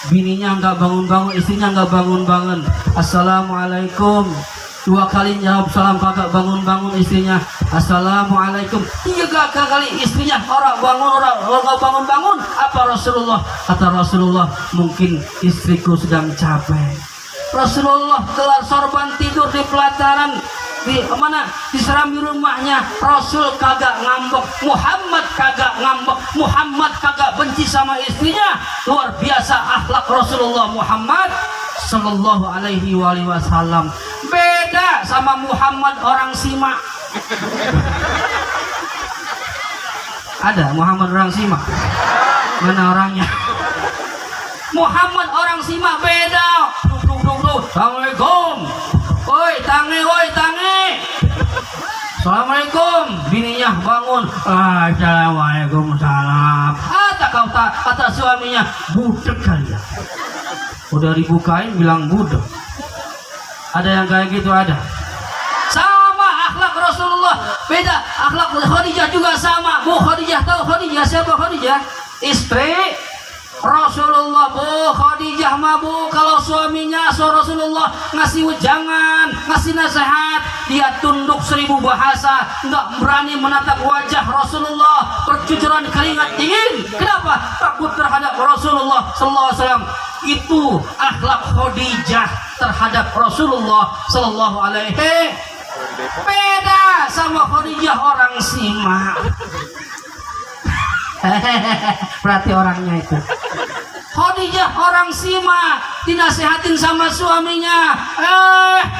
Bininya nggak bangun-bangun, istrinya nggak bangun-bangun. Assalamualaikum. 2 kali jawab salam, kagak bangun-bangun istrinya. Assalamualaikum. 3 kali istrinya orang nggak bangun-bangun. Apa Rasulullah? Kata Rasulullah, mungkin istriku sedang capek. Rasulullah kelar sorban tidur di pelataran, di mana? Di serambi rumahnya. Rasul kagak ngambek, Muhammad kagak ngambek, Muhammad kagak benci sama istrinya. Luar biasa akhlak Rasulullah Muhammad sallallahu alaihi wasallam. Beda sama Muhammad orang Simak. Ada Muhammad orang Simak? Mana orangnya? Muhammad orang Simak beda. Assalamualaikum. Woi tange, woi tange. Assalamualaikum. Bininya bangun. Assalamualaikum salam. Kata suaminya, budek kalian. Udah dibukain bilang budek. Ada yang kayak gitu? Ada. Sama akhlak Rasulullah. Beda. Akhlak Khadijah juga sama. Bu Khadijah, tahu Khadijah siapa? Khadijah istri Rasulullah. Bu Khadijah mah bu, kalau suaminya Rasulullah ngasih wejangan, ngasih nasihat, dia tunduk 1000 bahasa, nggak berani menatap wajah Rasulullah, bercucuran keringat dingin. Kenapa? Takut terhadap Rasulullah sallallahu alaihi wasallam. Itu akhlak Khadijah terhadap Rasulullah sallallahu alaihi. Beda sama Khadijah orang Simak. Berarti orangnya itu. Khadijah orang Simak, dinasihatin sama suaminya.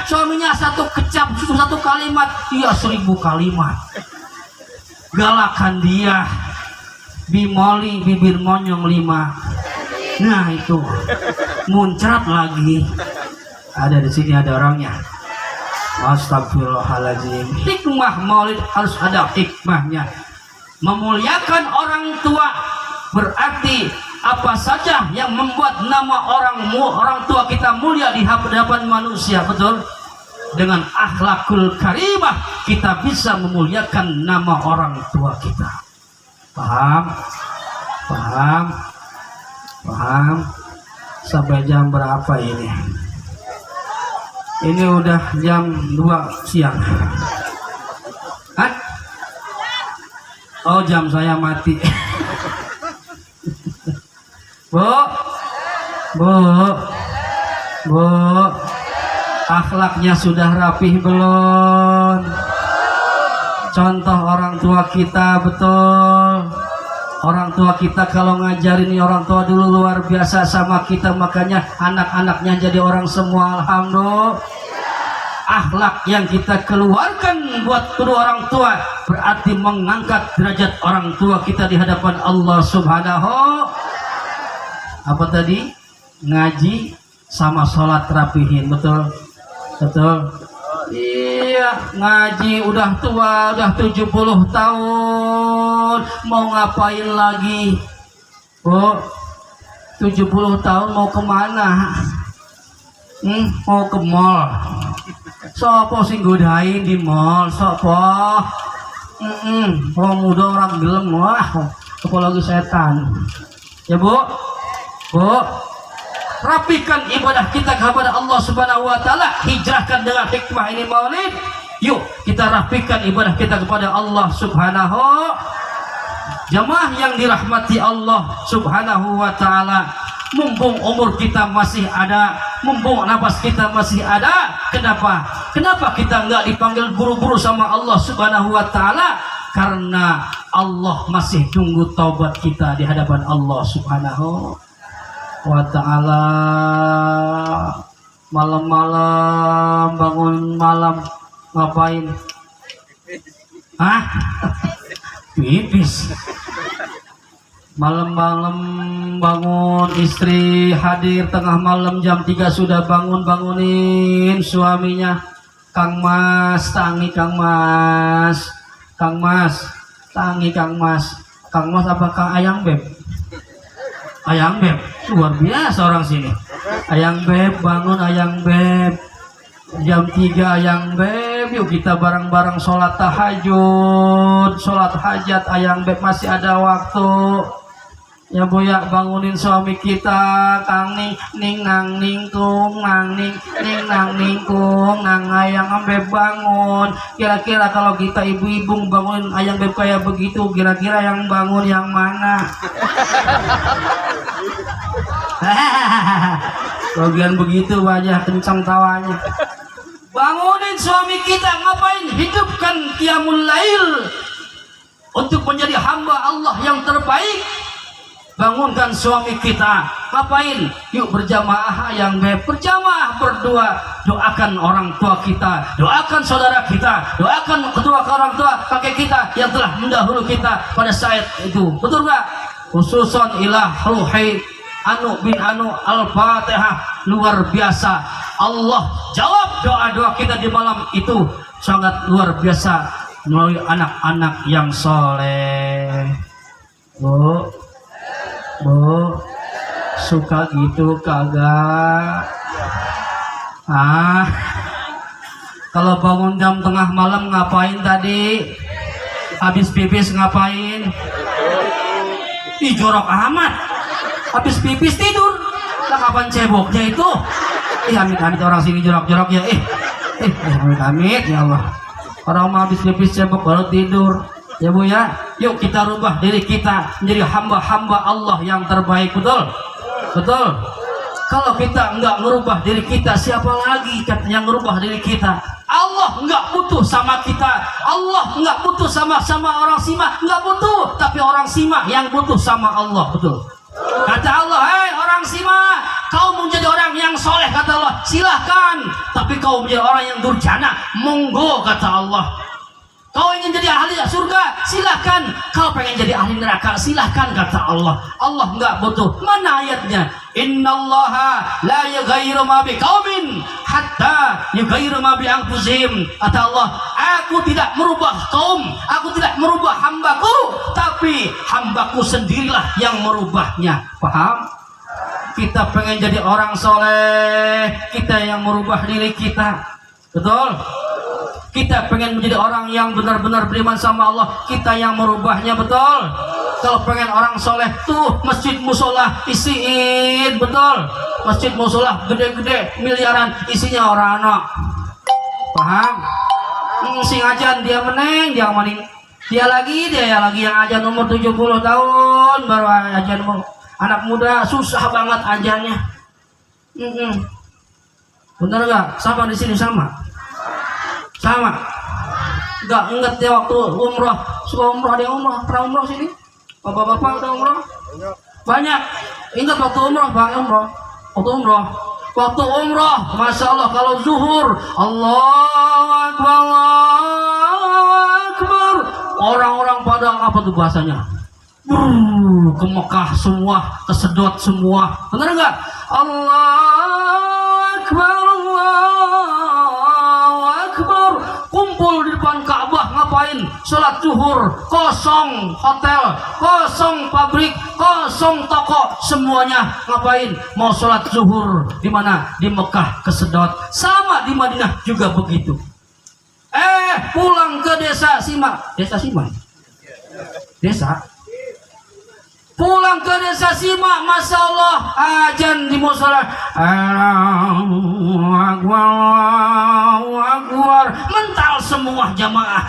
Suaminya satu kecap, satu kalimat, dia 1000 kalimat. Galakan dia. Bimoli bibir monyong 5. Nah itu muncrat lagi. Ada di sini ada orangnya. Astagfirullahaladzim. Hikmah maulid harus ada hikmahnya. Memuliakan orang tua berarti apa saja yang membuat nama orang tua kita mulia di hadapan manusia. Betul? Dengan akhlakul karimah kita bisa memuliakan nama orang tua kita. Paham? Paham? Paham? Sampai jam berapa ini? Ini udah jam 2 siang. Hah? Oh, jam saya mati. Bu, akhlaknya sudah rapih belum? Contoh orang tua kita, betul. Orang tua kita kalau ngajarin orang tua dulu luar biasa sama kita, makanya anak-anaknya jadi orang semua. Alhamdulillah. Akhlak yang kita keluarkan buat kedua orang tua berarti mengangkat derajat orang tua kita di hadapan Allah Subhanahu. Apa tadi? Ngaji sama sholat rapihin. Betul? Betul? Iya, ngaji udah tua, udah 70 tahun, mau ngapain lagi? Oh, 70 tahun mau kemana? Mau ke mall. Sopo sing godain di mall? Sopo? Orang muda orang gelem, wah, apalagi setan. Ya bu, bu, rapikan ibadah kita kepada Allah Subhanahu wa taala, hijrahkan dengan hikmah ini Maulid. Yuk kita rapikan ibadah kita kepada Allah Subhanahu. Jamaah yang dirahmati Allah Subhanahu wa taala, mumpung umur kita masih ada, mumpung nafas kita masih ada, kenapa kita enggak dipanggil buru-buru sama Allah Subhanahu wa taala? Karena Allah masih tunggu taubat kita di hadapan Allah Subhanahu wa taala. Malam-malam bangun malam ngapain? Hah? Pipis. Malam-malam bangun, istri hadir tengah malam jam 3 sudah bangunin suaminya. Kang Mas, tangi Kang Mas. Kang Mas, tangi Kang Mas. Kang Mas apa Kang Ayang Beb? Ayang Beb, luar biasa orang sini. Ayang Beb, bangun Ayang Beb. Jam 3 Ayang Beb, yuk kita bareng-bareng sholat tahajud, sholat hajat. Ayang Beb masih ada waktu. Ya Bu ya, bangunin suami kita. Kang ning nang ning kung nang ning nang ning kung nang Ayang Beb bangun. Kira-kira kalau kita ibu-ibu bangunin Ayang Beb kayak begitu, kira-kira yang bangun yang mana? Bagian begitu wajah kencang tawanya. Bangunin suami kita, ngapain? Hidupkan qiyamul lail untuk menjadi hamba Allah yang terbaik. Bangunkan suami kita, ngapain? Yuk berjamaah Ayang Beb, berjamaah berdua. Doakan orang tua kita, doakan saudara kita, doakan kedua orang tua kakek kita yang telah mendahulu kita pada saat itu. Betul nggak? Khususon ilah ruhi Anu bin Anu Al-Fatihah. Luar biasa, Allah jawab doa-doa kita di malam itu sangat luar biasa melalui anak-anak yang soleh. Bu, suka gitu kagak? Kalau bangun jam tengah malam ngapain tadi? Habis pipis ngapain? Ih, jorok amat. Habis pipis tidur. Lah kapan ceboknya itu? Amit-amit orang sini jorok-jorok ya. Amit-amit ya Allah. Orang mau habis pipis cebok baru tidur. Ya Bu ya, yuk kita rubah diri kita menjadi hamba-hamba Allah yang terbaik. Betul? Betul? Kalau kita enggak merubah diri kita, siapa lagi yang merubah diri kita? Allah enggak butuh sama kita. Allah enggak butuh sama orang simak, enggak butuh. Tapi orang simak yang butuh sama Allah. Betul? Kata Allah, hei orang simak, kau menjadi orang yang soleh, kata Allah, silahkan. Tapi kau menjadi orang yang durjana, monggo, kata Allah. Kau ingin jadi ahli surga, silahkan. Kau pengen jadi ahli neraka, silahkan, kata Allah. Allah enggak butuh. Mana ayatnya? Innallaha la yughayyiru ma biqaumin hatta yughayyiru ma bi anfusihim. Kata Allah, aku tidak merubah kaum, aku tidak merubah hambaku, tapi hambaku sendirilah yang merubahnya. Paham? Kita pengen jadi orang soleh, kita yang merubah diri kita. Betul? Kita pengen menjadi orang yang benar-benar beriman sama Allah, kita yang merubahnya. Betul? Kalau pengen orang soleh tuh masjid musola isiin. Betul? Masjid musola gede-gede miliaran, isinya orang anak. Paham? Sing ajan dia meneng, dia maning. Dia lagi yang ajan umur 70 tahun baru ajan umur. Anak muda susah banget ajannya. Bener nggak? Sama di sini sama. Sama. Enggak inget ya waktu umroh, suka umroh, ada yang umroh, pernah umroh sini? Bapak-bapak udah umroh? Banyak. Ingat waktu umroh, Pak, umroh. Waktu umroh, Masya Allah, kalau zuhur, Allahu Akbar, Allahu Akbar. Orang-orang pada apa tuh bahasanya? Ke Mekah semua, kesedot semua. Benar enggak? Allahu Akbar, Allahu Akbar. Kumpul di depan Ka'bah, ngapain? Sholat zuhur, kosong hotel, kosong pabrik, kosong toko, semuanya ngapain? Mau sholat zuhur di mana? Di Mekah, kesedot. Sama di Madinah juga begitu. Pulang ke desa Simak. Desa Simak? Desa? Pulang ke desa simak, masya Allah, azan di musola, Allahu Akbar, Allahu Akbar, mental semua jamaah.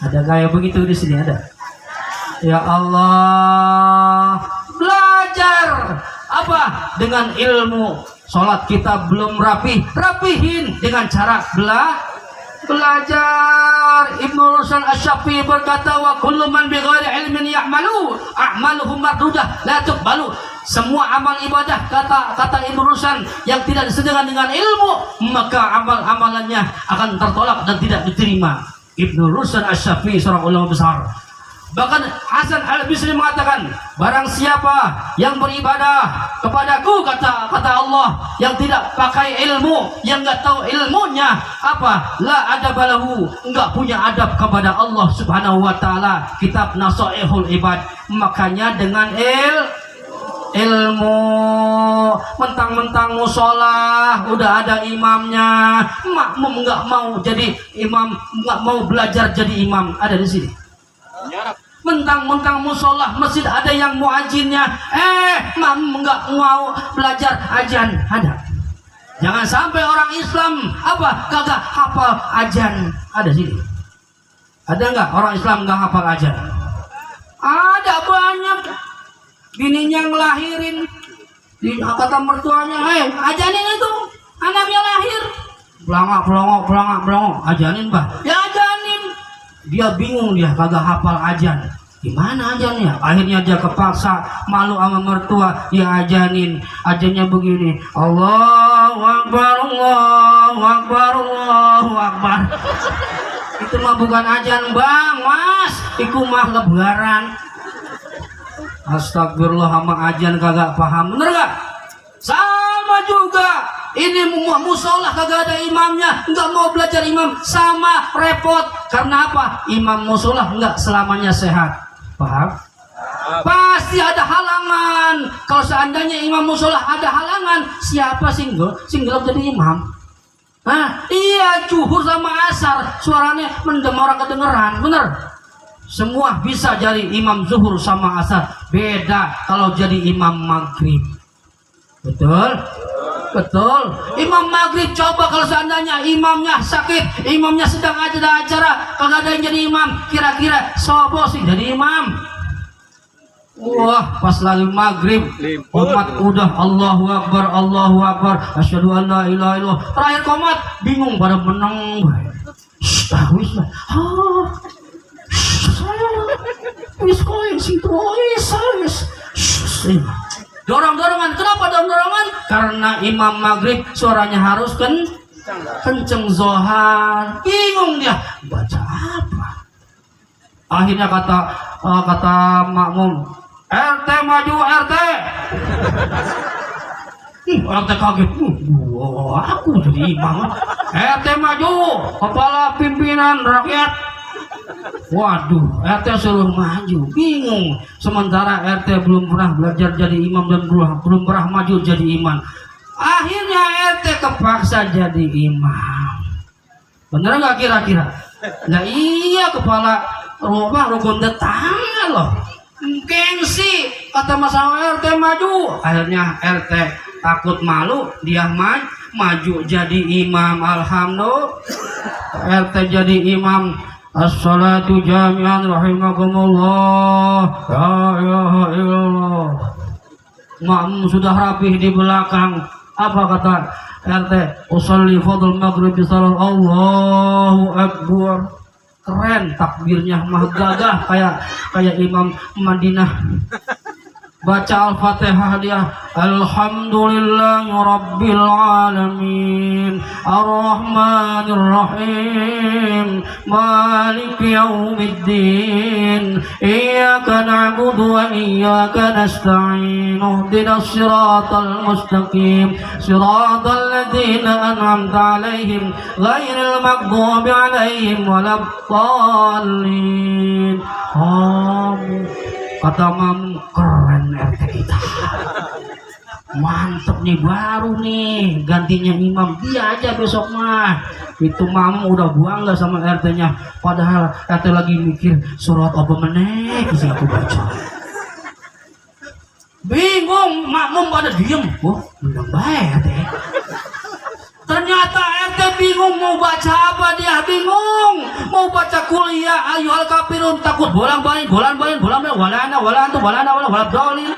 Ada gaya begitu di sini, ada? Ya Allah, belajar apa? Dengan ilmu. Sholat kita belum rapi, rapihin dengan cara belajar. Ibnu Rushd Asy-Syafi'i berkata, wa kullu man bighairi ilmin ya'malu a'maluhu mardudah la tuqbalu. Semua amal ibadah, kata Ibnu Rushd, yang tidak disediakan dengan ilmu, maka amal-amalannya akan tertolak dan tidak diterima. Ibnu Rushd Asy-Syafi'i seorang ulama besar. Bahkan Hasan Al-Bisri mengatakan, barang siapa yang beribadah kepadaku, kata Allah, yang tidak pakai ilmu, yang enggak tahu ilmunya apa, la adabalahu, enggak punya adab kepada Allah Subhanahu wa taala. Kitab Nasaihul Ibad. Makanya dengan ilmu, mentang-mentang musola udah ada imamnya, makmum enggak mau jadi imam, enggak mau belajar jadi imam. Ada di sini. Mentang-mentang musola masjid ada yang muadzinnya, makmum enggak mau belajar azan. Ada. Jangan sampai orang Islam apa kagak hafal azan. Ada sini. Ada enggak orang Islam enggak hafal azan? Ada banyak. Bininya ngelahirin, kata mertuanya, ajanin itu anaknya lahir, pelongok, ajanin bah, ya ajanin. Dia bingung, dia kagak hafal azan. Gimana ajannya? Akhirnya dia kepaksa, malu sama mertua, ya ajanin. Ajannya begini, Allahu Akbar, Allahu Akbar, Allahu Akbar. Itu mah bukan azan bang, mas. Itu mah lebaran. Astagfirullah, sama ajan kagak paham, bener gak? Sama juga. Ini musola kagak ada imamnya, nggak mau belajar imam, sama repot. Karena apa? Imam musola nggak selamanya sehat, paham? Pasti ada halangan. Kalau seandainya imam musola ada halangan, siapa single jadi imam? Iya, zuhur sama asar suaranya mendem, orang kedengeran, bener? Semua bisa jadi imam zuhur sama asar. Beda kalau jadi imam maghrib. Betul? Betul. Imam maghrib, coba kalau seandainya imamnya sakit, imamnya sedang ada acara, kalau ada yang jadi imam, kira-kira sopo sih jadi imam? Wah, pas lagi maghrib, umat udah Allahu Akbar, Allahu Akbar, asyhadu an la ilaha illallah. Terakhir komat, bingung pada menang. Dorong-dorongan. Kenapa dorong-dorongan? Karena imam maghrib suaranya harus kenceng zohar. Bingung dia baca apa. Akhirnya kata makmum, RT maju, RT. RT kaget. Aku jadi imam. RT maju, kepala pimpinan rakyat. Waduh, RT suruh maju, bingung. Sementara RT belum pernah belajar jadi imam dan belum pernah maju jadi imam. Akhirnya RT kepaksa jadi imam. Bener nggak kira-kira? Nah iya, kepala rumah rukun tetangga loh. Gengsi, kata masalah RT maju. Akhirnya RT takut malu, dia maju jadi imam. Alhamdulillah, RT jadi imam. As-salatu jami'an rahimakumullah, la ilaha illallah. Makmum sudah rapih di belakang. Apa kata RT? Usolli fadl maghrib salat, Allahu Akbar. Keren takbirnya, mah gagah kayak Imam Madinah. Baca Al-Fatihah dia, Alhamdulillahi Rabbil Alamin, Ar-Rahmanir Rahim, Maliki Yaumiddin, Iyyaka na'budu wa iyyaka nasta'in, Ihdinas siratal mustaqim, siratal ladzina an'amta 'alaihim, ghairil maghdubi 'alaihim waladdallin. Amin. Kata mam, keren RT kita, mantep nih, baru nih gantinya imam, dia aja besok mah Itu mam udah buang lah sama RT-nya. Padahal RT lagi mikir surat apa meneh bisa aku baca. Bingung, makmum pada diem. Oh, menang baik RT. Ternyata RT bingung mau baca apa, dia bingung mau baca kuliah ayyuhal kafirun, takut bolak-balik walana dolin.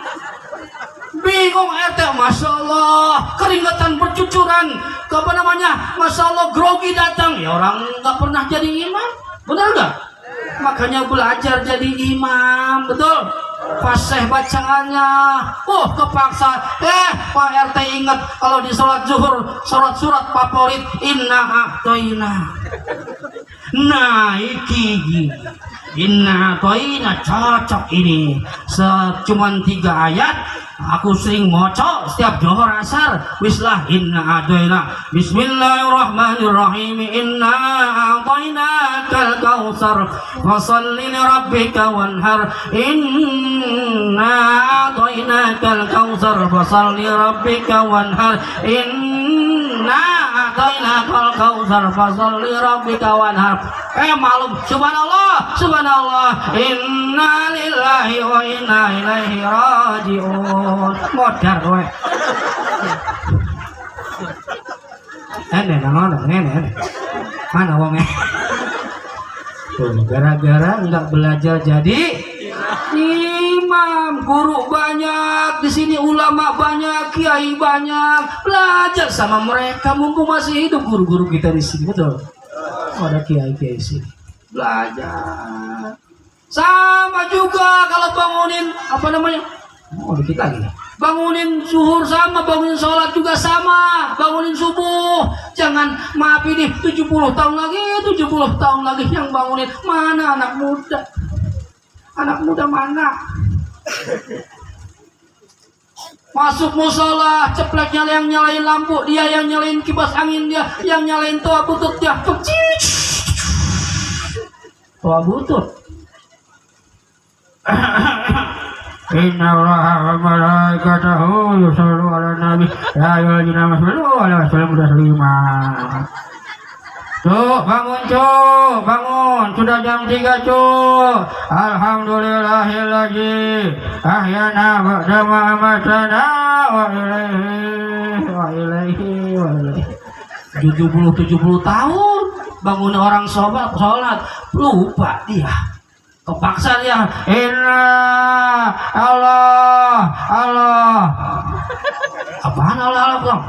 Bingung RT, masya Allah keringetan bercucuran, apa namanya, masya Allah grogi datang. Ya orang nggak pernah jadi imam, benar nggak? Makanya belajar jadi imam, betul. Fasih bacaannya, kepaksa. Pak RT ingat kalau di sholat zuhur, surat favorit inna a'toina. Nah iki inna a'toina cocok ini. Cuman 3 ayat. Aku sering moco setiap johor asar. Wislah inna a'toina. Bismillahirrahmanirrahim. Inna a'toina kal kautsar. Fasholli li rabbika wanhar. Inna a'tainakal kautsar fasholli rabbika wanhar. Inna a'tainakal kautsar fasholli rabbika wanhar. Malum subhanallah inna lillahi wa inna ilaihi raji'un. Modar kowe. Mana wongnya? Gara-gara nggak belajar jadi imam. Guru banyak di sini, ulama banyak, kiai banyak. Belajar sama mereka mumpung masih hidup guru-guru kita di sini, betul. Ada kiai-kiai sini. Belajar. Sama juga kalau bangunin apa namanya? Dikit lagi. Bangunin zuhur sama, bangunin sholat juga sama, bangunin subuh. Jangan maaf ini 70 tahun lagi yang bangunin. Mana anak muda? Anak muda mana? Masuk musola, cepleknya yang nyalain lampu, dia yang nyalain kipas angin, dia yang nyalain toa butut, dia toa butut. Inna Allaha wa malaikatahu yusholluna 'alan nabi ya ayyuhalladzina amanu sallu 'alaihi wa sallimu. Tuh, bangun, sudah jam 3 cuy. Alhamdulillahilladzi ahyana ba'da ma amatana wa ilaihi 70 tahun bangun orang sholat lupa dia. Kepaksa dia. Inna Allah. Apaan Allah bang?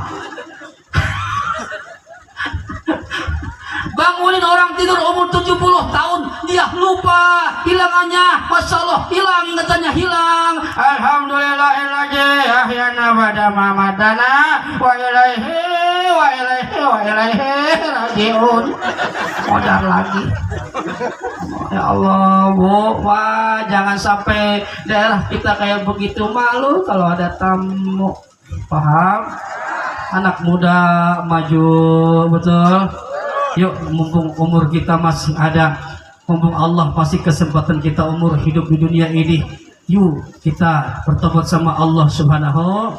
Bangunin orang tidur umur 70 tahun, dia lupa hilangannya. Masya Allah, hilang ingatannya, hilang. Alhamdulillahilladzi ahyana ba'da ma amatana wa ilaihi raji'un. Modar lagi. Ya Allah, Bu, Pak, jangan sampai daerah kita kayak begitu, malu kalau ada tamu. Paham? Anak muda maju, betul. Yuk, mumpung umur kita masih ada, mumpung Allah kasih kesempatan kita umur hidup di dunia ini, yuk kita bertobat sama Allah Subhanahu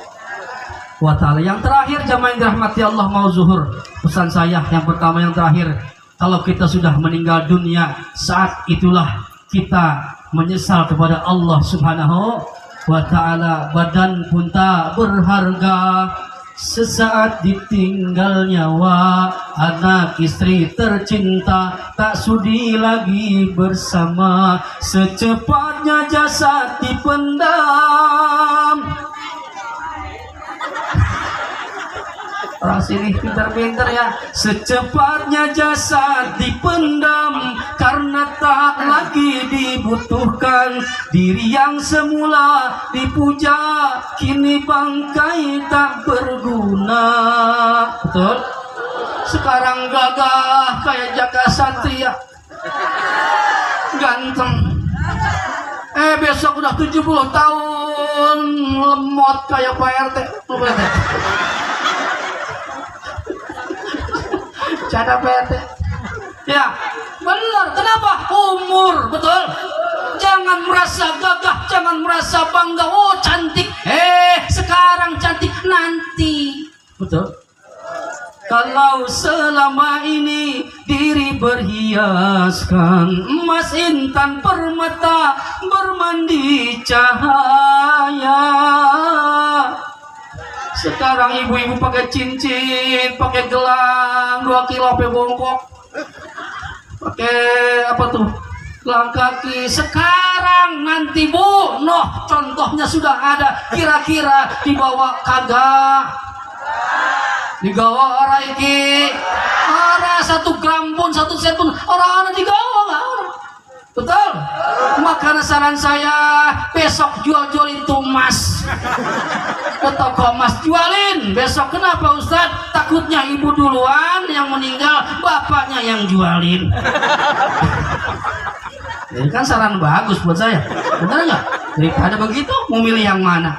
wa ta'ala. Yang terakhir, jamaah yang dirahmati Allah, mau zuhur, pesan saya yang pertama, yang terakhir, kalau kita sudah meninggal dunia, saat itulah kita menyesal kepada Allah Subhanahu wa ta'ala. Badan pun tak berharga sesaat ditinggal nyawa, anak istri tercinta tak sudi lagi bersama, secepatnya jasad dipendam. Orang sini pintar-pintar ya. Secepatnya jasad dipendam karena tak lagi dibutuhkan. Diri yang semula dipuja kini bangkai tak berguna. Betul? Sekarang gagah kayak Jaka Satria, ganteng. Besok udah 70 tahun lemot kayak Pak RT. Cara PT. Ya, benar. Kenapa? Umur, betul. Jangan merasa gagah, jangan merasa bangga. Oh, cantik. Sekarang cantik, nanti. Betul. Kalau selama ini diri berhiaskan emas intan permata bermandi cahaya, sekarang ibu-ibu pakai cincin, pakai gelang 2 kilo sampai bongkok, pakai apa tuh, gelang kaki. Sekarang nanti Bu, noh contohnya sudah ada, kira-kira dibawa kagak? Digawa orang iki, orang 1 gram pun 1 sen pun orang digawa nggak? Betul? Makanya saran saya besok jual-jualin tuh emas ke toko emas, jualin besok. Kenapa Ustadz? Takutnya ibu duluan yang meninggal, bapaknya yang jualin. Ini kan saran bagus buat saya, benar nggak? Daripada begitu mau milih yang mana?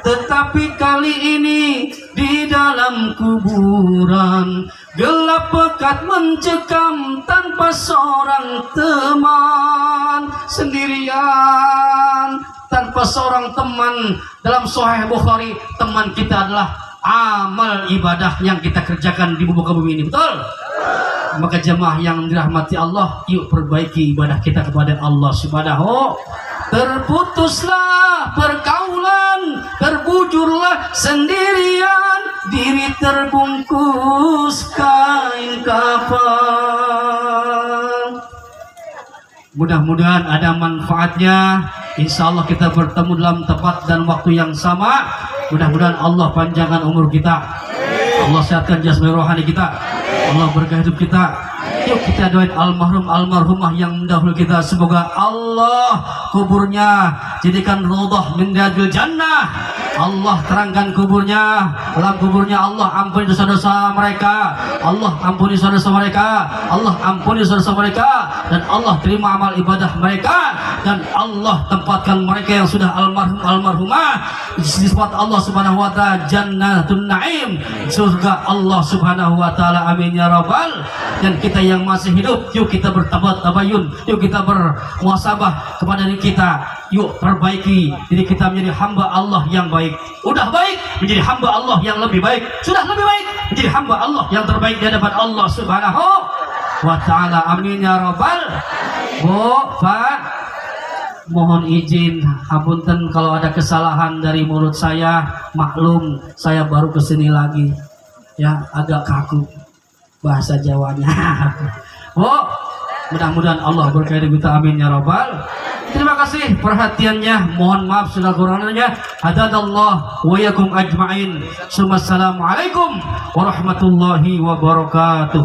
Tetapi kali ini di dalam kuburan gelap pekat mencekam tanpa seorang teman, sendirian tanpa seorang teman. Dalam Sahih Bukhari, teman kita adalah amal ibadah yang kita kerjakan di muka bumi ini, betul? Maka jemaah yang dirahmati Allah, yuk perbaiki ibadah kita kepada Allah Subhanahu. Terputuslah pergaulan, terbujurlah sendirian, diri terbungkus kain kafan. Mudah-mudahan ada manfaatnya. Insya Allah kita bertemu dalam tempat dan waktu yang sama. Mudah-mudahan Allah panjangkan umur kita, Allah sehatkan jasmani rohani kita, Allah berkah hidup kita. Yuk kita doain almarhum almarhumah yang mendahului kita, semoga Allah kuburnya jadikan raudhah min riyadil jannah. Allah terangkan kuburnya, dalam kuburnya Allah ampuni dosa-dosa mereka, Allah ampuni dosa-dosa mereka, Allah ampuni dosa-dosa mereka, dan Allah terima amal ibadah mereka, dan Allah tempatkan mereka yang sudah almarhum almarhumah di tempat Allah Subhanahu wa taala jannatun naim, surga Allah Subhanahu wa taala. Amin ya rabbal. Dan kita yang masih hidup, yuk kita bertabayun, yuk kita bermuhasabah kepada diri kita, yuk perbaiki diri kita menjadi hamba Allah yang baik. Udah baik menjadi hamba Allah yang lebih baik, sudah lebih baik menjadi hamba Allah yang terbaik di hadapan Allah Subhanahu wa taala. Amin ya rabbal. Bu, Pak, mohon izin hapunten kalau ada kesalahan dari mulut saya, maklum saya baru kesini lagi ya, agak kaku bahasa Jawanya. Oh, mudah-mudahan Allah berkahi kita. Amin ya rabbal. Terima kasih perhatiannya, mohon maaf segala kurangnya. Hadadallah wa yakum ajma'in. Assalamualaikum warahmatullahi wabarakatuh.